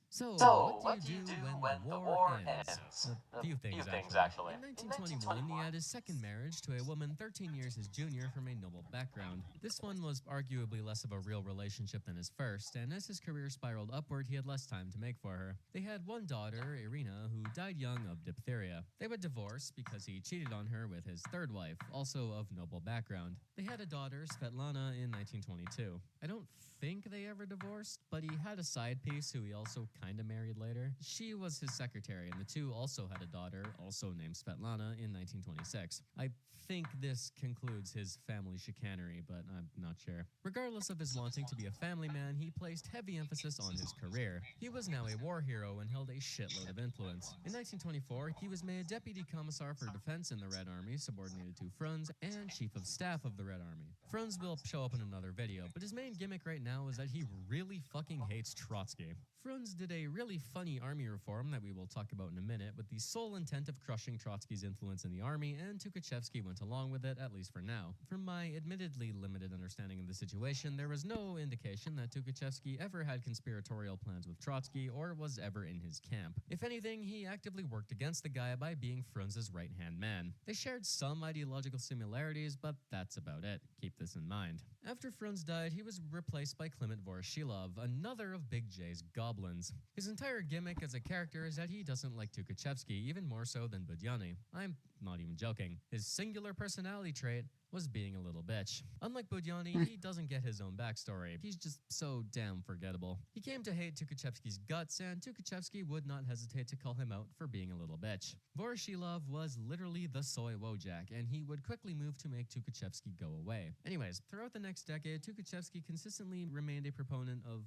So, what do you do when the war ends? A few things, actually. In 1921, he had his second marriage to a woman 13 years his junior from a noble background. This one was arguably less of a real relationship than his first, and as his career spiraled upward, he had less time to make for her. They had one daughter, Irina, who died young of diphtheria. They would divorce because he cheated on her with his third wife, also of noble background. They had a daughter, Svetlana, in 1922. I don't think they ever divorced, but he had a side piece who he also kinda married later. She was his secretary, and the two also had a daughter, also named Svetlana, in 1926. I think this concludes his family chicanery, but I'm not sure. Regardless of his wanting to be a family man, he placed heavy emphasis on his career. He was now a war hero and held a shitload of influence. In 1924, he was made Deputy Commissar for Defense in the Red Army, subordinated to Frunz, and Chief of Staff of the Red Army. Frunz will show up in another video, but his main gimmick right now is that he really fucking hates Trotsky. Frunz did a really funny army reform that we will talk about in a minute, with the sole intent of crushing Trotsky's influence in the army, and Tukhachevsky went along with it, at least for now. From my admittedly limited understanding of the situation, there was no indication that Tukhachevsky ever had conspiratorial plans with Trotsky or was ever in his camp. If anything, he actively worked against the guy by being Frunz's right-hand man. They shared some ideological similarities, but that's about it. Keep this in mind. After Frunz died, he was replaced by Clement Voroshilov, another of Big J's goblins. His entire gimmick as a character is that he doesn't like Tukhachevsky, even more so than Budyonny. I'm not even joking. His singular personality trait was being a little bitch. Unlike Budyonny, he doesn't get his own backstory. He's just so damn forgettable. He came to hate Tukhachevsky's guts, and Tukhachevsky would not hesitate to call him out for being a little bitch. Voroshilov was literally the soy Wojak, and he would quickly move to make Tukhachevsky go away. Anyways, throughout the next decade, Tukhachevsky consistently remained a proponent of,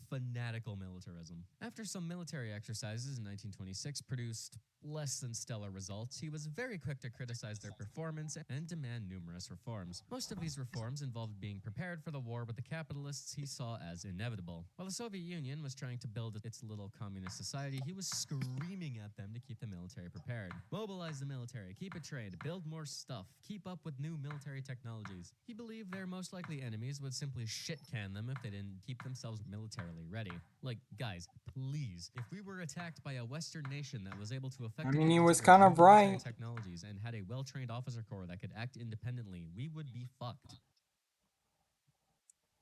fanatical militarism. After some military exercises in 1926 produced less than stellar results, he was very quick to criticize their performance and demand numerous reforms. Most of these reforms involved being prepared for the war with the capitalists he saw as inevitable. While the Soviet Union was trying to build its little communist society, he was screaming at them to keep the military prepared. Mobilize the military, keep it trained, build more stuff, keep up with new military technologies. He believed their most likely enemies would simply shit-can them if they didn't keep themselves militarily ready. Guys, please, if we were attacked by a Western nation that was able to effectively he was integrate kind new of military right. technologies and had a well-trained officer corps that could act independently, we would be fucked.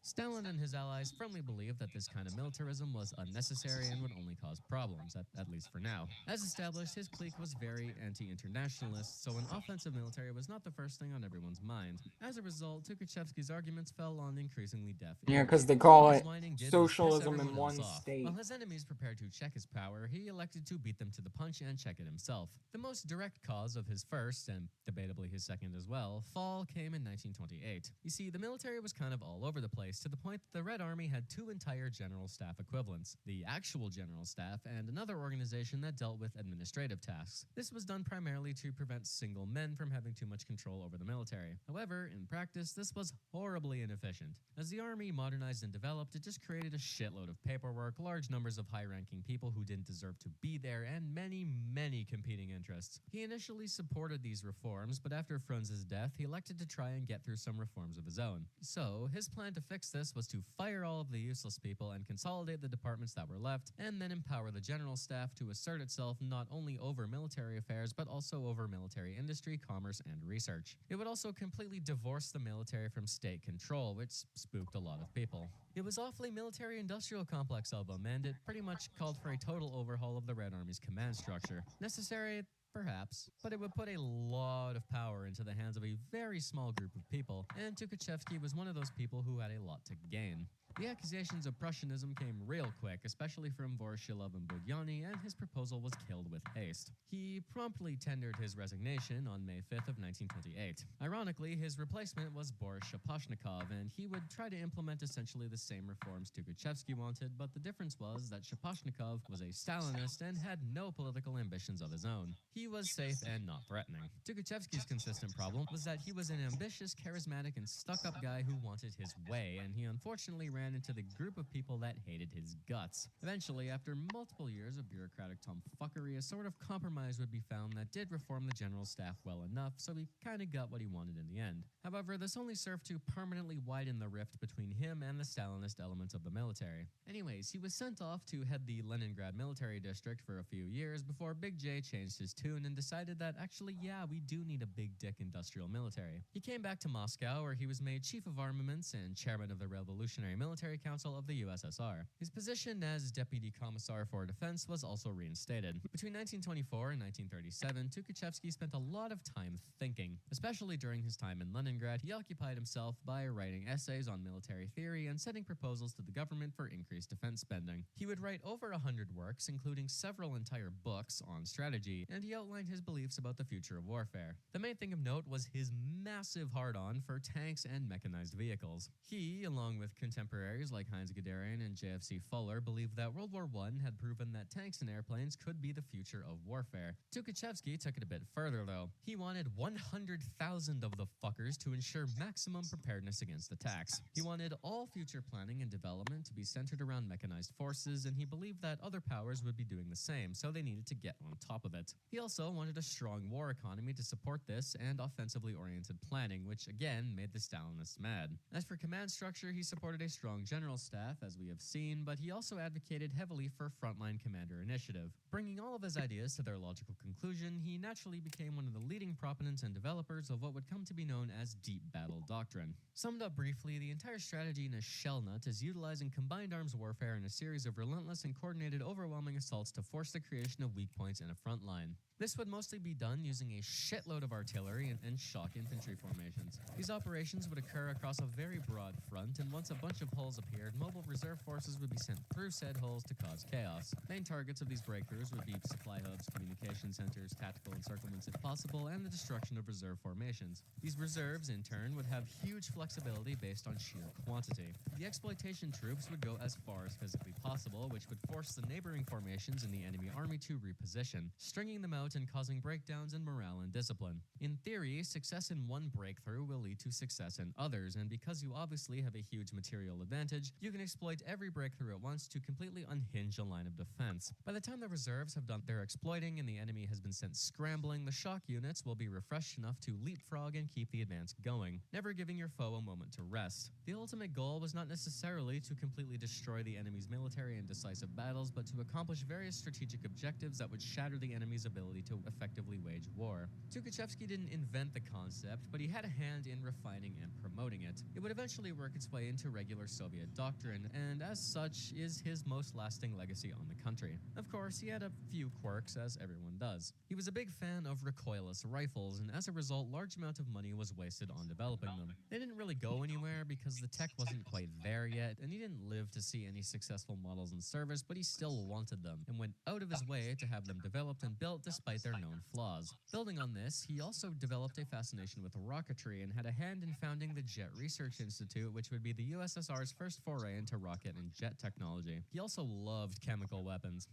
Stalin and his allies firmly believed that this kind of militarism was unnecessary and would only cause problems, at least for now. As established, his clique was very anti-internationalist, so an offensive military was not the first thing on everyone's mind. As a result, Tukhachevsky's arguments fell on increasingly deaf Yeah, ears. because they All call his it whining did was piss socialism in everyone else one off. state. While his enemies prepared to check his power, he elected to beat them to the punch and check it himself. The most direct cause of his first, and debatably his second as well, fall came in 1928. You see, the military was kind of all over the place, to the point that the Red Army had two entire general staff equivalents, the actual general staff and another organization that dealt with administrative tasks. This was done primarily to prevent single men from having too much control over the military. However, in practice, this was horribly inefficient. As the army modernized and developed, it just created a shitload of paperwork, large numbers of high-ranking people who didn't deserve to be there, and many competing interests. He initially supported these reforms, but after Frunz's death, he elected to try and get through some reforms of his own. So, his plan to fix this was to fire all of the useless people and consolidate the departments that were left, and then empower the general staff to assert itself not only over military affairs, but also over military industry, commerce, and research. It would also completely divorce the military from state control, which spooked a lot of people. It was awfully military-industrial complex of them, and it pretty much called for a total overhaul of the Red Army's command structure. Necessary? Perhaps, but it would put a lot of power into the hands of a very small group of people, and Tukhachevsky was one of those people who had a lot to gain. The accusations of Prussianism came real quick, especially from Voroshilov and Budyonny, and his proposal was killed with haste. He promptly tendered his resignation on May 5th of 1928. Ironically, his replacement was Boris Shaposhnikov, and he would try to implement essentially the same reforms Tukhachevsky wanted, but the difference was that Shaposhnikov was a Stalinist and had no political ambitions of his own. He was safe and not threatening. Tukhachevsky's consistent problem was that he was an ambitious, charismatic, and stuck-up guy who wanted his way, and he unfortunately ran into the group of people that hated his guts. Eventually, after multiple years of bureaucratic tomfuckery, a sort of compromise would be found that did reform the general staff well enough, so he kinda got what he wanted in the end. However, this only served to permanently widen the rift between him and the Stalinist elements of the military. Anyways, he was sent off to head the Leningrad military district for a few years before Big J changed his tune tune and decided that actually, yeah, we do need a big dick industrial military. He came back to Moscow, where he was made chief of armaments and chairman of the Revolutionary Military Council of the USSR. His position as deputy commissar for defense was also reinstated. Between 1924 and 1937, Tukhachevsky spent a lot of time thinking. Especially during his time in Leningrad, he occupied himself by writing essays on military theory and setting proposals to the government for increased defense spending. He would write over 100 works, including several entire books on strategy, and he outlined his beliefs about the future of warfare. The main thing of note was his massive hard-on for tanks and mechanized vehicles. He, along with contemporaries like Heinz Guderian and JFC Fuller, believed that World War I had proven that tanks and airplanes could be the future of warfare. Tukhachevsky took it a bit further, though. He wanted 100,000 of the fuckers to ensure maximum preparedness against attacks. He wanted all future planning and development to be centered around mechanized forces, and he believed that other powers would be doing the same, so they needed to get on top of it. He also wanted a strong war economy to support this and offensively oriented planning, which again made the Stalinists mad. As for command structure, he supported a strong general staff, as we have seen, but he also advocated heavily for frontline commander initiative. Bringing all of his ideas to their logical conclusion, he naturally became one of the leading proponents and developers of what would come to be known as deep battle doctrine. Summed up briefly, the entire strategy in a shell nut is utilizing combined arms warfare in a series of relentless and coordinated overwhelming assaults to force the creation of weak points in a front line. This would mostly be done using a shitload of artillery and shock infantry formations. These operations would occur across a very broad front, and once a bunch of holes appeared, mobile reserve forces would be sent through said holes to cause chaos. Main targets of these breakthroughs would be supply hubs, communication centers, tactical encirclements if possible, and the destruction of reserve formations. These reserves, in turn, would have huge flexibility based on sheer quantity. The exploitation troops would go as far as physically possible, which would force the neighboring formations in the enemy army to reposition, stringing them out and causing breakdowns in morale and discipline. In theory, success in one breakthrough will lead to success in others, and because you obviously have a huge material advantage, you can exploit every breakthrough at once to completely unhinge a line of defense. By the time the reserves have done their exploiting and the enemy has been sent scrambling, the shock units will be refreshed enough to leapfrog and keep the advance going, never giving your foe a moment to rest. The ultimate goal was not necessarily to completely destroy the enemy's military in decisive battles, but to accomplish various strategic objectives that would shatter the enemy's ability to effectively wage war. Tukhachevsky didn't invent the concept, but he had a hand in refining and promoting it. It would eventually work its way into regular Soviet doctrine, and as such is his most lasting legacy on the country. Of course, he had a few quirks, as everyone does. He was a big fan of recoilless rifles, and as a result, large amount of money was wasted on developing them. They didn't really go anywhere because the tech wasn't quite there yet, and he didn't live to see any successful models in service, but he still wanted them, and went out of his way to have them developed and built despite their known flaws. Building on this, he also developed a fascination with rocketry and had a hand in founding the Jet Research Institute, which would be the USSR's first foray into rocket and jet technology. He also loved chemical weapons.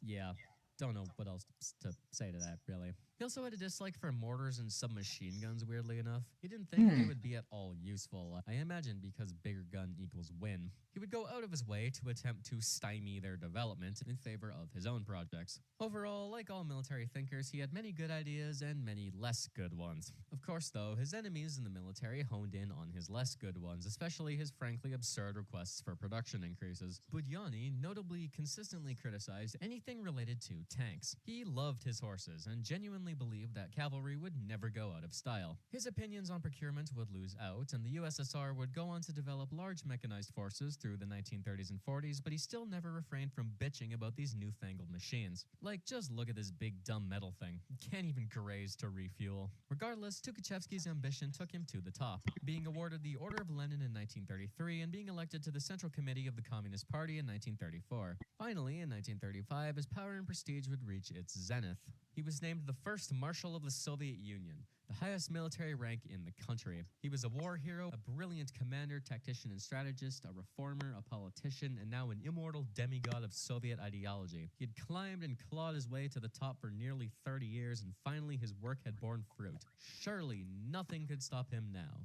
Yeah, don't know what else to say to that, really. He also had a dislike for mortars and submachine guns, weirdly enough. He didn't think they would be at all useful, I imagine because bigger gun equals win. He would go out of his way to attempt to stymie their development in favor of his own projects. Overall, like all military thinkers, he had many good ideas and many less good ones. Of course, though, his enemies in the military honed in on his less good ones, especially his frankly absurd requests for production increases. Budyani notably consistently criticized anything related to tanks. He loved his horses and genuinely believed that cavalry would never go out of style. His opinions on procurement would lose out, and the USSR would go on to develop large mechanized forces through the 1930s and 40s, but he still never refrained from bitching about these newfangled machines. Like, just look at this big dumb metal thing. Can't even graze to refuel. Regardless, Tukhachevsky's ambition took him to the top, being awarded the Order of Lenin in 1933 and being elected to the Central Committee of the Communist Party in 1934. Finally, in 1935, his power and prestige would reach its zenith. He was named the first Marshal of the Soviet Union, the highest military rank in the country. He was a war hero, a brilliant commander, tactician and strategist, a reformer, a politician, and now an immortal demigod of Soviet ideology. He had climbed and clawed his way to the top for nearly 30 years, and finally his work had borne fruit. Surely nothing could stop him now.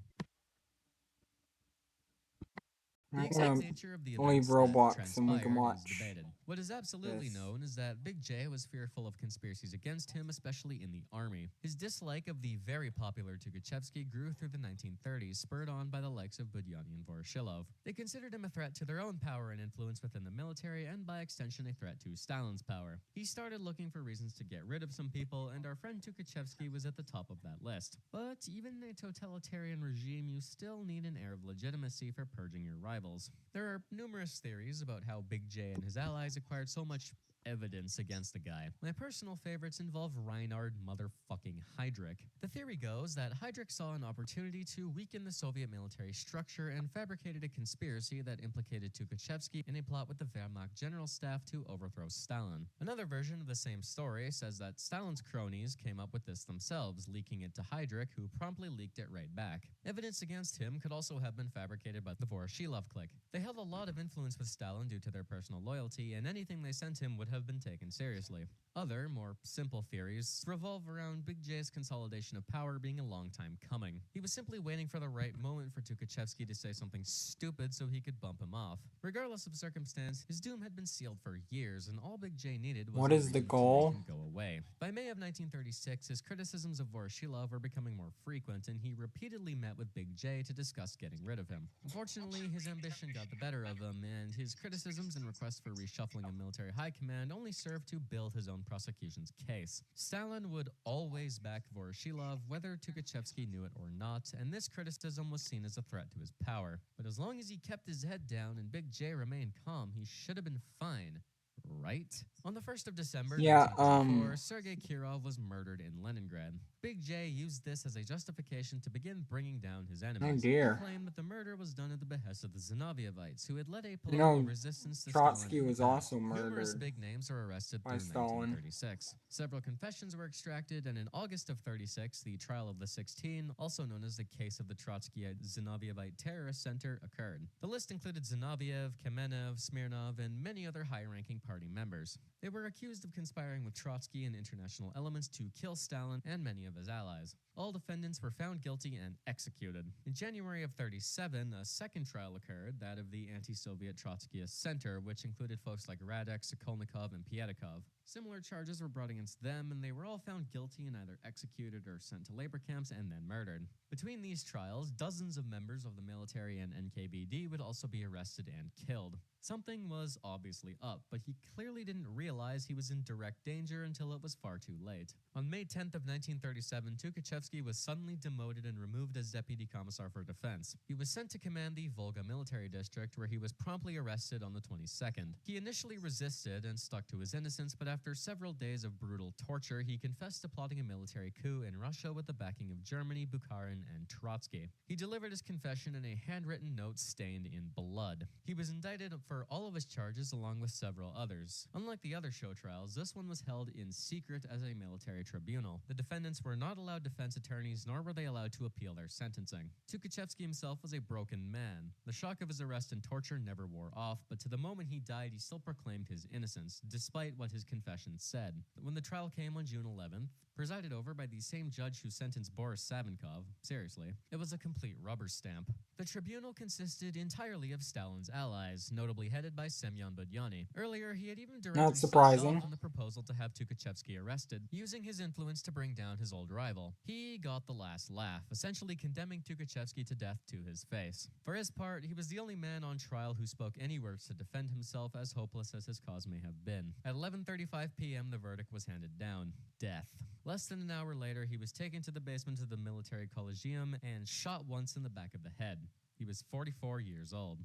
The I'm exact gonna nature of the leave events that Roblox and we can transpired is watch debated. What is absolutely this. known is that Big J was fearful of conspiracies against him, especially in the army. His dislike of the very popular Tukhachevsky grew through the 1930s, spurred on by the likes of Budyonny and Voroshilov. They considered him a threat to their own power and influence within the military, and by extension a threat to Stalin's power. He started looking for reasons to get rid of some people, and our friend Tukhachevsky was at the top of that list. But even in a totalitarian regime, you still need an air of legitimacy for purging your rivals. There are numerous theories about how Big J and his allies acquired so much evidence against the guy. My personal favorites involve Reinhard motherfucking Heydrich. The theory goes that Heydrich saw an opportunity to weaken the Soviet military structure and fabricated a conspiracy that implicated Tukhachevsky in a plot with the Wehrmacht general staff to overthrow Stalin. Another version of the same story says that Stalin's cronies came up with this themselves, leaking it to Heydrich, who promptly leaked it right back. Evidence against him could also have been fabricated by the Voroshilov clique. They held a lot of influence with Stalin due to their personal loyalty, and anything they sent him would have been taken seriously. Other, more simple theories revolve around Big J's consolidation of power being a long time coming. He was simply waiting for the right moment for Tukhachevsky to say something stupid so he could bump him off. Regardless of circumstance, his doom had been sealed for years, and all Big J needed was What a is the reason to make goal? him go away. By May of 1936, his criticisms of Voroshilov were becoming more frequent, and he repeatedly met with Big J to discuss getting rid of him. Unfortunately, his ambition got the better of him, and his criticisms and requests for reshuffling of military high command only served to build his own prosecution's case. Stalin would always back Voroshilov, whether Tukhachevsky knew it or not, and this criticism was seen as a threat to his power. But as long as he kept his head down and Big J remained calm, he should have been fine. Right? On the 1st of December Yeah, 1934, Sergei Kirov was murdered in Leningrad. Big J used this as a justification to begin bringing down his oh enemies. He dear. claimed that the murder was done at the behest of the Zinovievites, who had led a You political know, resistance to Stalin Trotsky in the was past. also Numerous murdered big names were arrested by through Stalin. 1936. Several confessions were extracted, and in August of 36, the trial of the 16, also known as the case of the Trotskyite Zinovievite Terrorist Center, occurred. The list included Zinoviev, Kamenev, Smirnov, and many other high-ranking party members. They were accused of conspiring with Trotsky and international elements to kill Stalin and many of his allies. All defendants were found guilty and executed. In January of 37, a second trial occurred, that of the anti-Soviet Trotskyist Center, which included folks like Radek, Sokolnikov, and Pietikov. Similar charges were brought against them, and they were all found guilty and either executed or sent to labor camps and then murdered. Between these trials, dozens of members of the military and NKVD would also be arrested and killed. Something was obviously up, but he clearly didn't realize he was in direct danger until it was far too late. On May 10th of 1937, Tukhachevsky was suddenly demoted and removed as Deputy Commissar for Defense. He was sent to command the Volga Military District, where he was promptly arrested on the 22nd. He initially resisted and stuck to his innocence, but after several days of brutal torture, he confessed to plotting a military coup in Russia with the backing of Germany, Bukharin, and Trotsky. He delivered his confession in a handwritten note stained in blood. He was indicted for all of his charges along with several others. Unlike the other show trials, this one was held in secret as a military tribunal. The defendants were not allowed defense attorneys, nor were they allowed to appeal their sentencing. Tukhachevsky himself was a broken man. The shock of his arrest and torture never wore off, but to the moment he died, he still proclaimed his innocence, despite what his confession said. When the trial came on June 11th, presided over by the same judge who sentenced Boris Savinkov, seriously, it was a complete rubber stamp. The tribunal consisted entirely of Stalin's allies, notably headed by Semyon Budyonny. Earlier, he had even Not directly signed surprising. off on the proposal to have Tukhachevsky arrested, using his influence to bring down his old rival. He got the last laugh, essentially condemning Tukhachevsky to death to his face. For his part, he was the only man on trial who spoke any words to defend himself, as hopeless as his cause may have been. At 11:35 p.m., the verdict was handed down: death. Less than an hour later, he was taken to the basement of the military collegium and shot once in the back of the head. He was 44 years old.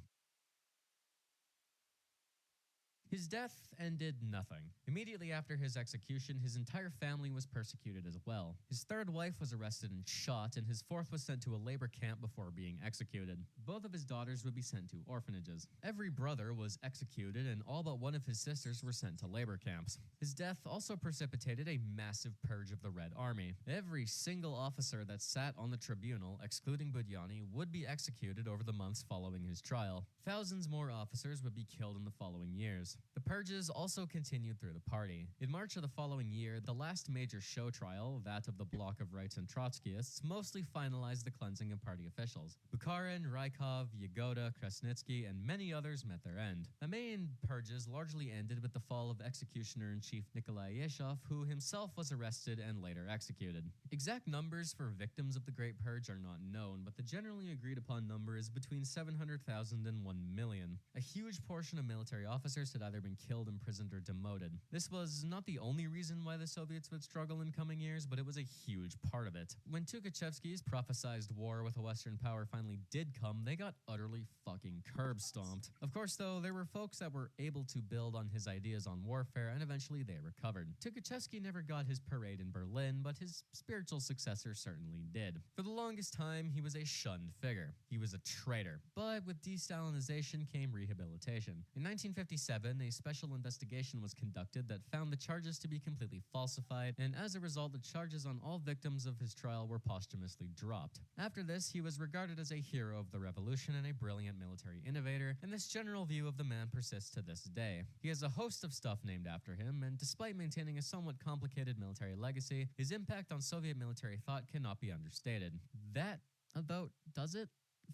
His death ended nothing. Immediately after his execution, his entire family was persecuted as well. His third wife was arrested and shot, and his fourth was sent to a labor camp before being executed. Both of his daughters would be sent to orphanages. Every brother was executed, and all but one of his sisters were sent to labor camps. His death also precipitated a massive purge of the Red Army. Every single officer that sat on the tribunal, excluding Budyonny, would be executed over the months following his trial. Thousands more officers would be killed in the following years. years. The purges also continued through the party. In March of the following year, the last major show trial, that of the Bloc of Rights and Trotskyists, mostly finalized the cleansing of party officials. Bukharin, Rykov, Yagoda, Krasnitsky, and many others met their end. The main purges largely ended with the fall of executioner-in-chief Nikolai Yeshov, who himself was arrested and later executed. Exact numbers for victims of the Great Purge are not known, but the generally agreed upon number is between 700,000 and 1 million. A huge portion of military officers had either been killed, imprisoned, or demoted. This was not the only reason why the Soviets would struggle in coming years, but it was a huge part of it. When Tukhachevsky's prophesized war with a Western power finally did come, they got utterly fucking curb stomped. Of course, though, there were folks that were able to build on his ideas on warfare, and eventually they recovered. Tukhachevsky never got his parade in Berlin, but his spiritual successor certainly did. For the longest time, he was a shunned figure. He was a traitor. But with de-Stalinization came rehabilitation. In 1957, a special investigation was conducted that found the charges to be completely falsified, and as a result, the charges on all victims of his trial were posthumously dropped. After this, he was regarded as a hero of the revolution and a brilliant military innovator, and this general view of the man persists to this day. He has a host of stuff named after him, and despite maintaining a somewhat complicated military legacy, his impact on Soviet military thought cannot be understated. That about does it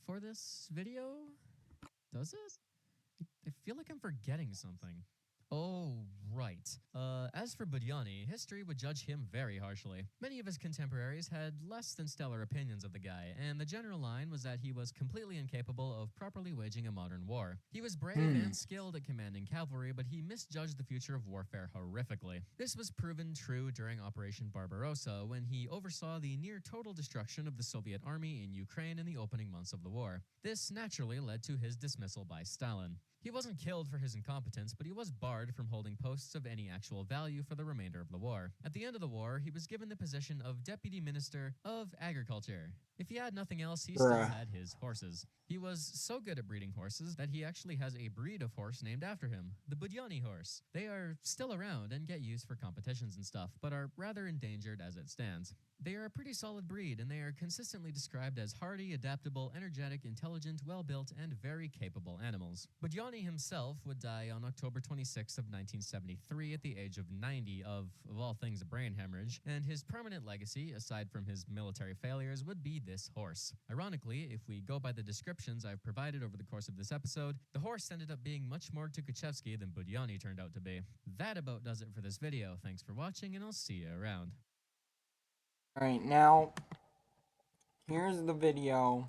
for this video? Does it? I feel like I'm forgetting something. Oh, right. As for Budyani, history would judge him very harshly. Many of his contemporaries had less than stellar opinions of the guy, and the general line was that he was completely incapable of properly waging a modern war. He was brave and skilled at commanding cavalry, but he misjudged the future of warfare horrifically. This was proven true during Operation Barbarossa, when he oversaw the near total destruction of the Soviet army in Ukraine in the opening months of the war. This naturally led to his dismissal by Stalin. He wasn't killed for his incompetence, but he was barred from holding posts of any actual value for the remainder of the war. At the end of the war, he was given the position of Deputy Minister of Agriculture. If he had nothing else, he still had his horses. He was so good at breeding horses that he actually has a breed of horse named after him, the Budyani horse. They are still around and get used for competitions and stuff, but are rather endangered as it stands. They are a pretty solid breed, and they are consistently described as hardy, adaptable, energetic, intelligent, well-built, and very capable animals. Budyani himself would die on October 26th of 1973 at the age of 90 of all things, a brain hemorrhage, and his permanent legacy, aside from his military failures, would be this horse. Ironically, if we go by the descriptions I've provided over the course of this episode, the horse ended up being much more Tukhachevsky than Budyani turned out to be. That about does it for this video. Thanks for watching, and I'll see you around. Alright, now, here's the video.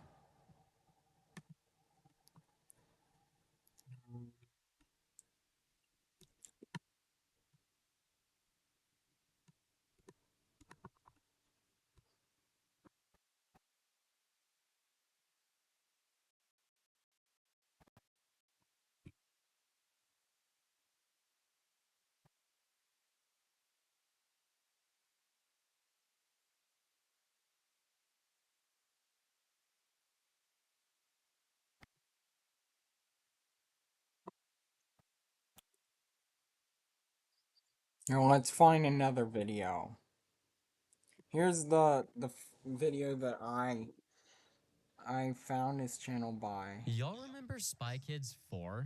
Now let's find another video. Here's the video that I found this channel by. Y'all remember Spy Kids 4?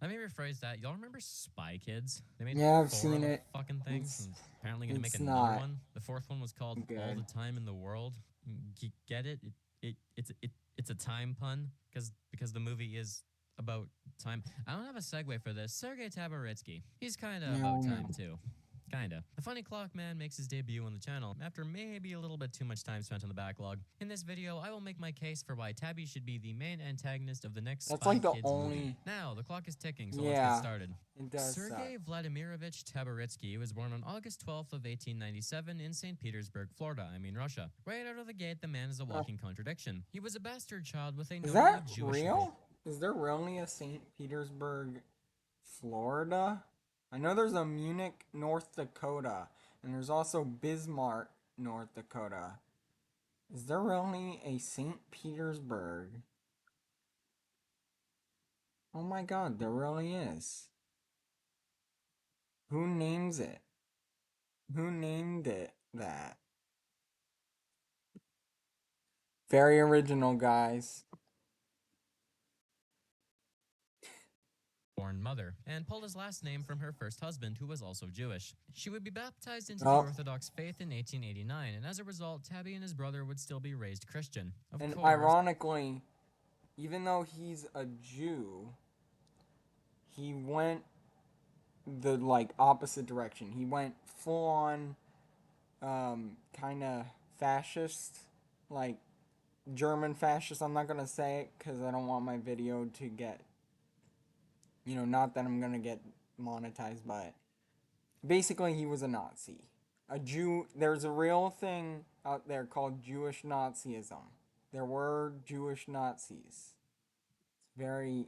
Let me rephrase that. Y'all remember Spy Kids? They made Yeah, I've 4 of seen the it. fucking things, and apparently gonna make It's another not one. The 4th one was called All the good. Time in the World. Get it? It's a time pun because the movie is about time. I don't have a segue for this. Sergei Tabaritsky. He's kind of about time too. Kinda. The Funny Clock Man makes his debut on the channel after maybe a little bit too much time spent on the backlog. In this video, I will make my case for why Tabby should be the main antagonist of the next That's Spy like the Kids only. movie. Now, the clock is ticking, so let's get started. It does Sergei Vladimirovich Tabaritsky was born on August 12th of 1897 in St. Petersburg, Florida, Russia. Right out of the gate, the man is a walking contradiction. He was a bastard child with a Is notably that Jewish real? Is there really a St. Petersburg, Florida? I know there's a Munich, North Dakota, and there's also Bismarck, North Dakota. Is there really a St. Petersburg? Oh my god, there really is. Who names it? Who named it that? Very original, guys. born mother, and pulled his last name from her first husband, who was also Jewish. She would be baptized into the Oh, Orthodox faith in 1889, and as a result, Tabby and his brother would still be raised Christian. Of and course, ironically, even though he's a Jew, he went the like opposite direction. He went full on kind of fascist, like German fascist. I'm not gonna say it because I don't want my video to get, not that I'm gonna get monetized, but basically he was a Nazi, a Jew. There's a real thing out there called Jewish Nazism. There were Jewish Nazis. It's very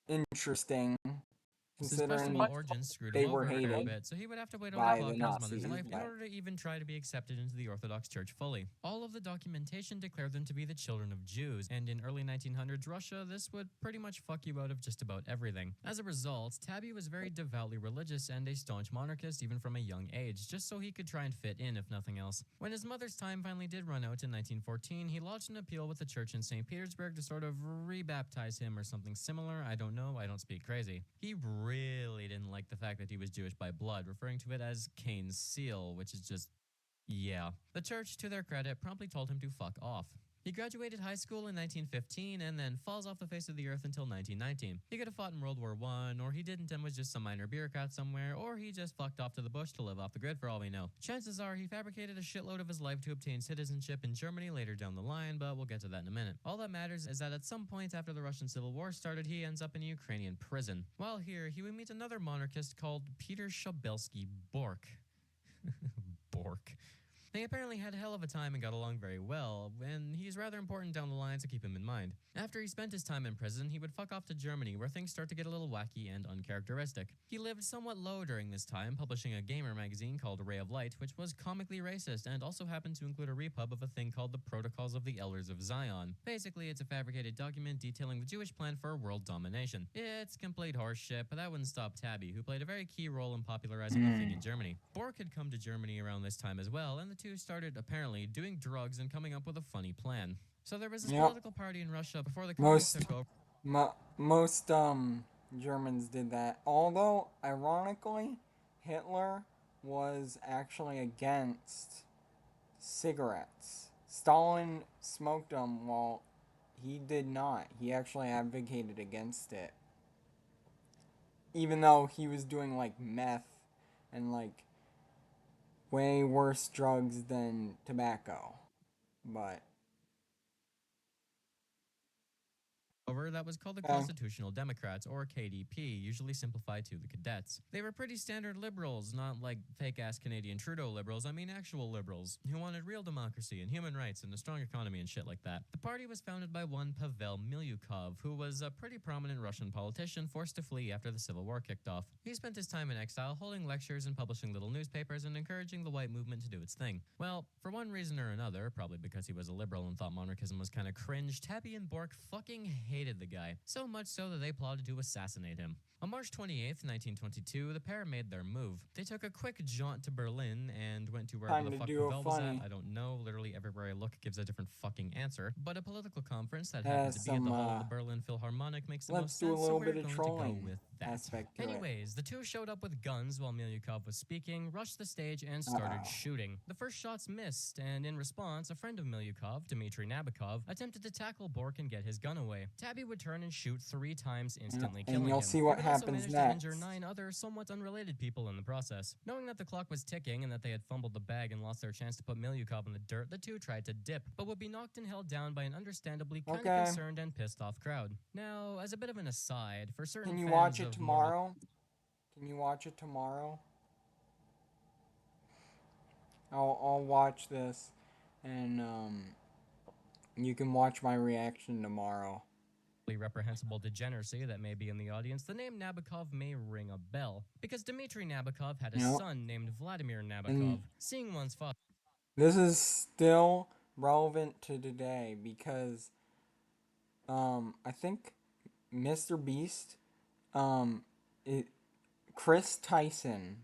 interesting his questionable considering origins screwed him they were over a fair hated bit, so he would have to wait on the by the clock in his mother's Nazis. life in But order to even try to be accepted into the Orthodox Church fully. All of the documentation declared them to be the children of Jews, and in early 1900s Russia, this would pretty much fuck you out of just about everything. As a result, Tabby was very devoutly religious and a staunch monarchist even from a young age, just so he could try and fit in if nothing else. When his mother's time finally did run out in 1914, he lodged an appeal with the church in St. Petersburg to sort of rebaptize him or something similar. I don't know, I don't speak crazy. He really didn't like the fact that he was Jewish by blood, referring to it as Cain's seal, which is just, yeah. The church, to their credit, promptly told him to fuck off. He graduated high school in 1915 and then falls off the face of the earth until 1919. He could have fought in World War I, or he didn't and was just some minor bureaucrat somewhere, or he just fucked off to the bush to live off the grid for all we know. Chances are he fabricated a shitload of his life to obtain citizenship in Germany later down the line, but we'll get to that in a minute. All that matters is that at some point after the Russian Civil War started, he ends up in a Ukrainian prison. While here, he would meet another monarchist called Peter Shabelsky Bork. Bork. They apparently had a hell of a time and got along very well, and he's rather important down the line, so keep him in mind. After he spent his time in prison, he would fuck off to Germany, where things start to get a little wacky and uncharacteristic. He lived somewhat low during this time, publishing a gamer magazine called Ray of Light, which was comically racist and also happened to include a repub of a thing called the Protocols of the Elders of Zion. Basically, it's a fabricated document detailing the Jewish plan for world domination. It's complete horseshit, but that wouldn't stop Tabby, who played a very key role in popularizing the thing in Germany. Bork had come to Germany around this time as well, and the two started apparently doing drugs and coming up with a funny plan. So there was this yep, political party in Russia before the communists most took over. most Germans did that. Although ironically, Hitler was actually against cigarettes. Stalin smoked them while he did not. He actually advocated against it. Even though he was doing like meth and like way worse drugs than tobacco. But That was called the okay. Constitutional Democrats, or KDP, usually simplified to the Cadets. They were pretty standard liberals, not like fake-ass Canadian Trudeau liberals, I mean actual liberals, who wanted real democracy and human rights and a strong economy and shit like that. The party was founded by one Pavel Milyukov, who was a pretty prominent Russian politician forced to flee after the Civil War kicked off. He spent his time in exile, holding lectures and publishing little newspapers and encouraging the white movement to do its thing. Well, for one reason or another, probably because he was a liberal and thought monarchism was kinda cringe, Tabby and Bork fucking hated the guy, so much so that they plotted to assassinate him. On March 28th, 1922, the pair made their move. They took a quick jaunt to Berlin and went to wherever Time the to fuck do a Pavel was at. funny. I don't know. Literally everywhere I look gives a different fucking answer. But a political conference that happened Has to be at some the hall of the Berlin Philharmonic makes the let's most do a sense, so little we're bit of going to go trolling with that. aspect to it. Anyways, the two showed up with guns while Milyukov was speaking, rushed the stage, and started shooting. The first shots missed, and in response, a friend of Milyukov, Dmitry Nabokov, attempted to tackle Bork and get his gun away. Tabby would turn and shoot 3 times, instantly killing And you'll him. see what He would also happens manage next. to injure 9 other somewhat unrelated people in the process. Knowing that the clock was ticking and that they had fumbled the bag and lost their chance to put Milyukov in the dirt, the two tried to dip, but would be knocked and held down by an understandably kind of concerned and pissed off crowd. Now, as a bit of an aside, for certain Can you fans watch it of tomorrow? Can you watch it tomorrow? I'll watch this, and you can watch my reaction tomorrow. reprehensible degeneracy that may be in the audience, the name Nabokov may ring a bell, because Dmitry Nabokov had a son named Vladimir Nabokov. Seeing one's father. This is still relevant to today because I think Mr. Beast, Chris Tyson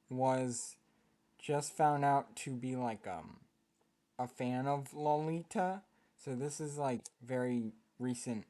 was just found out to be like a fan of Lolita. So this is like very recent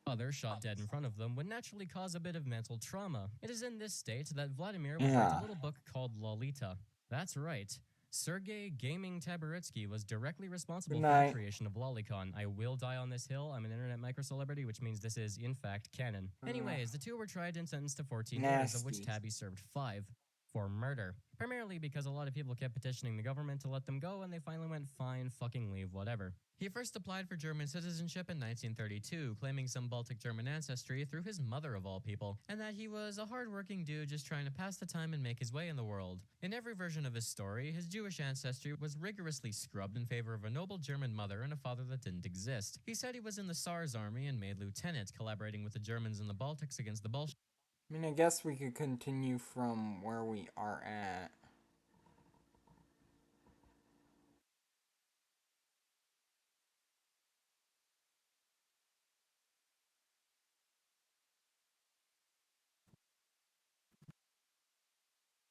father shot dead in front of them would naturally cause a bit of mental trauma. It is in this state that Vladimir would write a Yeah. little book called Lolita. That's right. Sergei Gaming Tabaritsky was directly Good responsible for the night. creation of Lolicon. I will die on this hill. I'm an internet micro-celebrity, which means this is, in fact, canon. Anyways, the two were tried and sentenced to 14 years, of which Nasty. Tabby served 5 for murder. Primarily because a lot of people kept petitioning the government to let them go, and they finally went, fine, fucking leave, whatever. He first applied for German citizenship in 1932, claiming some Baltic German ancestry through his mother of all people, and that he was a hard-working dude just trying to pass the time and make his way in the world. In every version of his story, his Jewish ancestry was rigorously scrubbed in favor of a noble German mother and a father that didn't exist. He said he was in the Tsar's army and made lieutenant, collaborating with the Germans in the Baltics against the Bolsheviks. I mean, I guess we could continue from where we are at.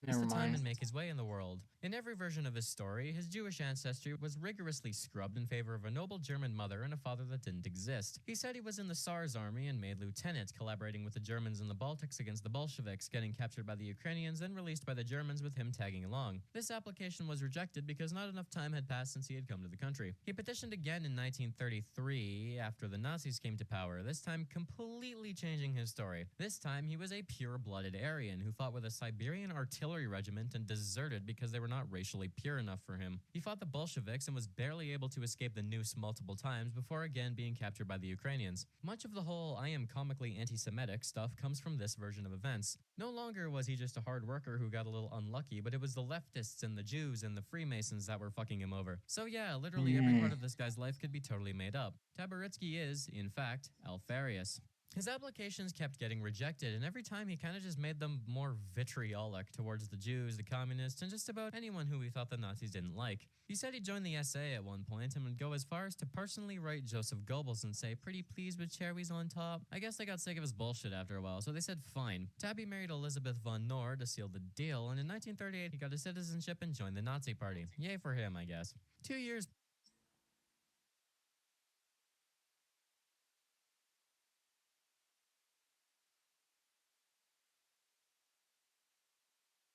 Never The time mind. and make his way in the world. In every version of his story, his Jewish ancestry was rigorously scrubbed in favor of a noble German mother and a father that didn't exist. He said he was in the Tsar's army and made lieutenant, collaborating with the Germans in the Baltics against the Bolsheviks, getting captured by the Ukrainians, then released by the Germans with him tagging along. This application was rejected because not enough time had passed since he had come to the country. He petitioned again in 1933 after the Nazis came to power, this time completely changing his story. This time he was a pure-blooded Aryan who fought with a Siberian artillery regiment and deserted because they were not racially pure enough for him. He fought the Bolsheviks and was barely able to escape the noose multiple times before again being captured by the Ukrainians. Much of the whole I am comically anti-Semitic stuff comes from this version of events. No longer was he just a hard worker who got a little unlucky, but it was the leftists and the Jews and the Freemasons that were fucking him over. So yeah, literally every part of this guy's life could be totally made up. Tabaritsky is, in fact, Alfarius. His applications kept getting rejected, and every time he kind of just made them more vitriolic towards the Jews, the communists, and just about anyone who he thought the Nazis didn't like. He said he joined the SA at one point and would go as far as to personally write Joseph Goebbels and say, pretty please with cherries on top. I guess they got sick of his bullshit after a while, so they said fine. Tabby married Elizabeth von Knorr to seal the deal, and in 1938 he got his citizenship and joined the Nazi Party. Yay for him, I guess. 2 years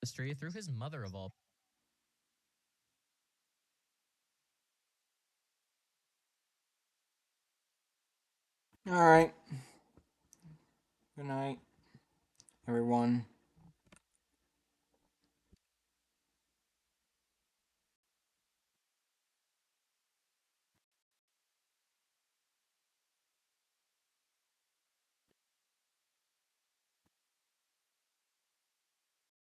history through his mother of all. Alright. Good night, everyone.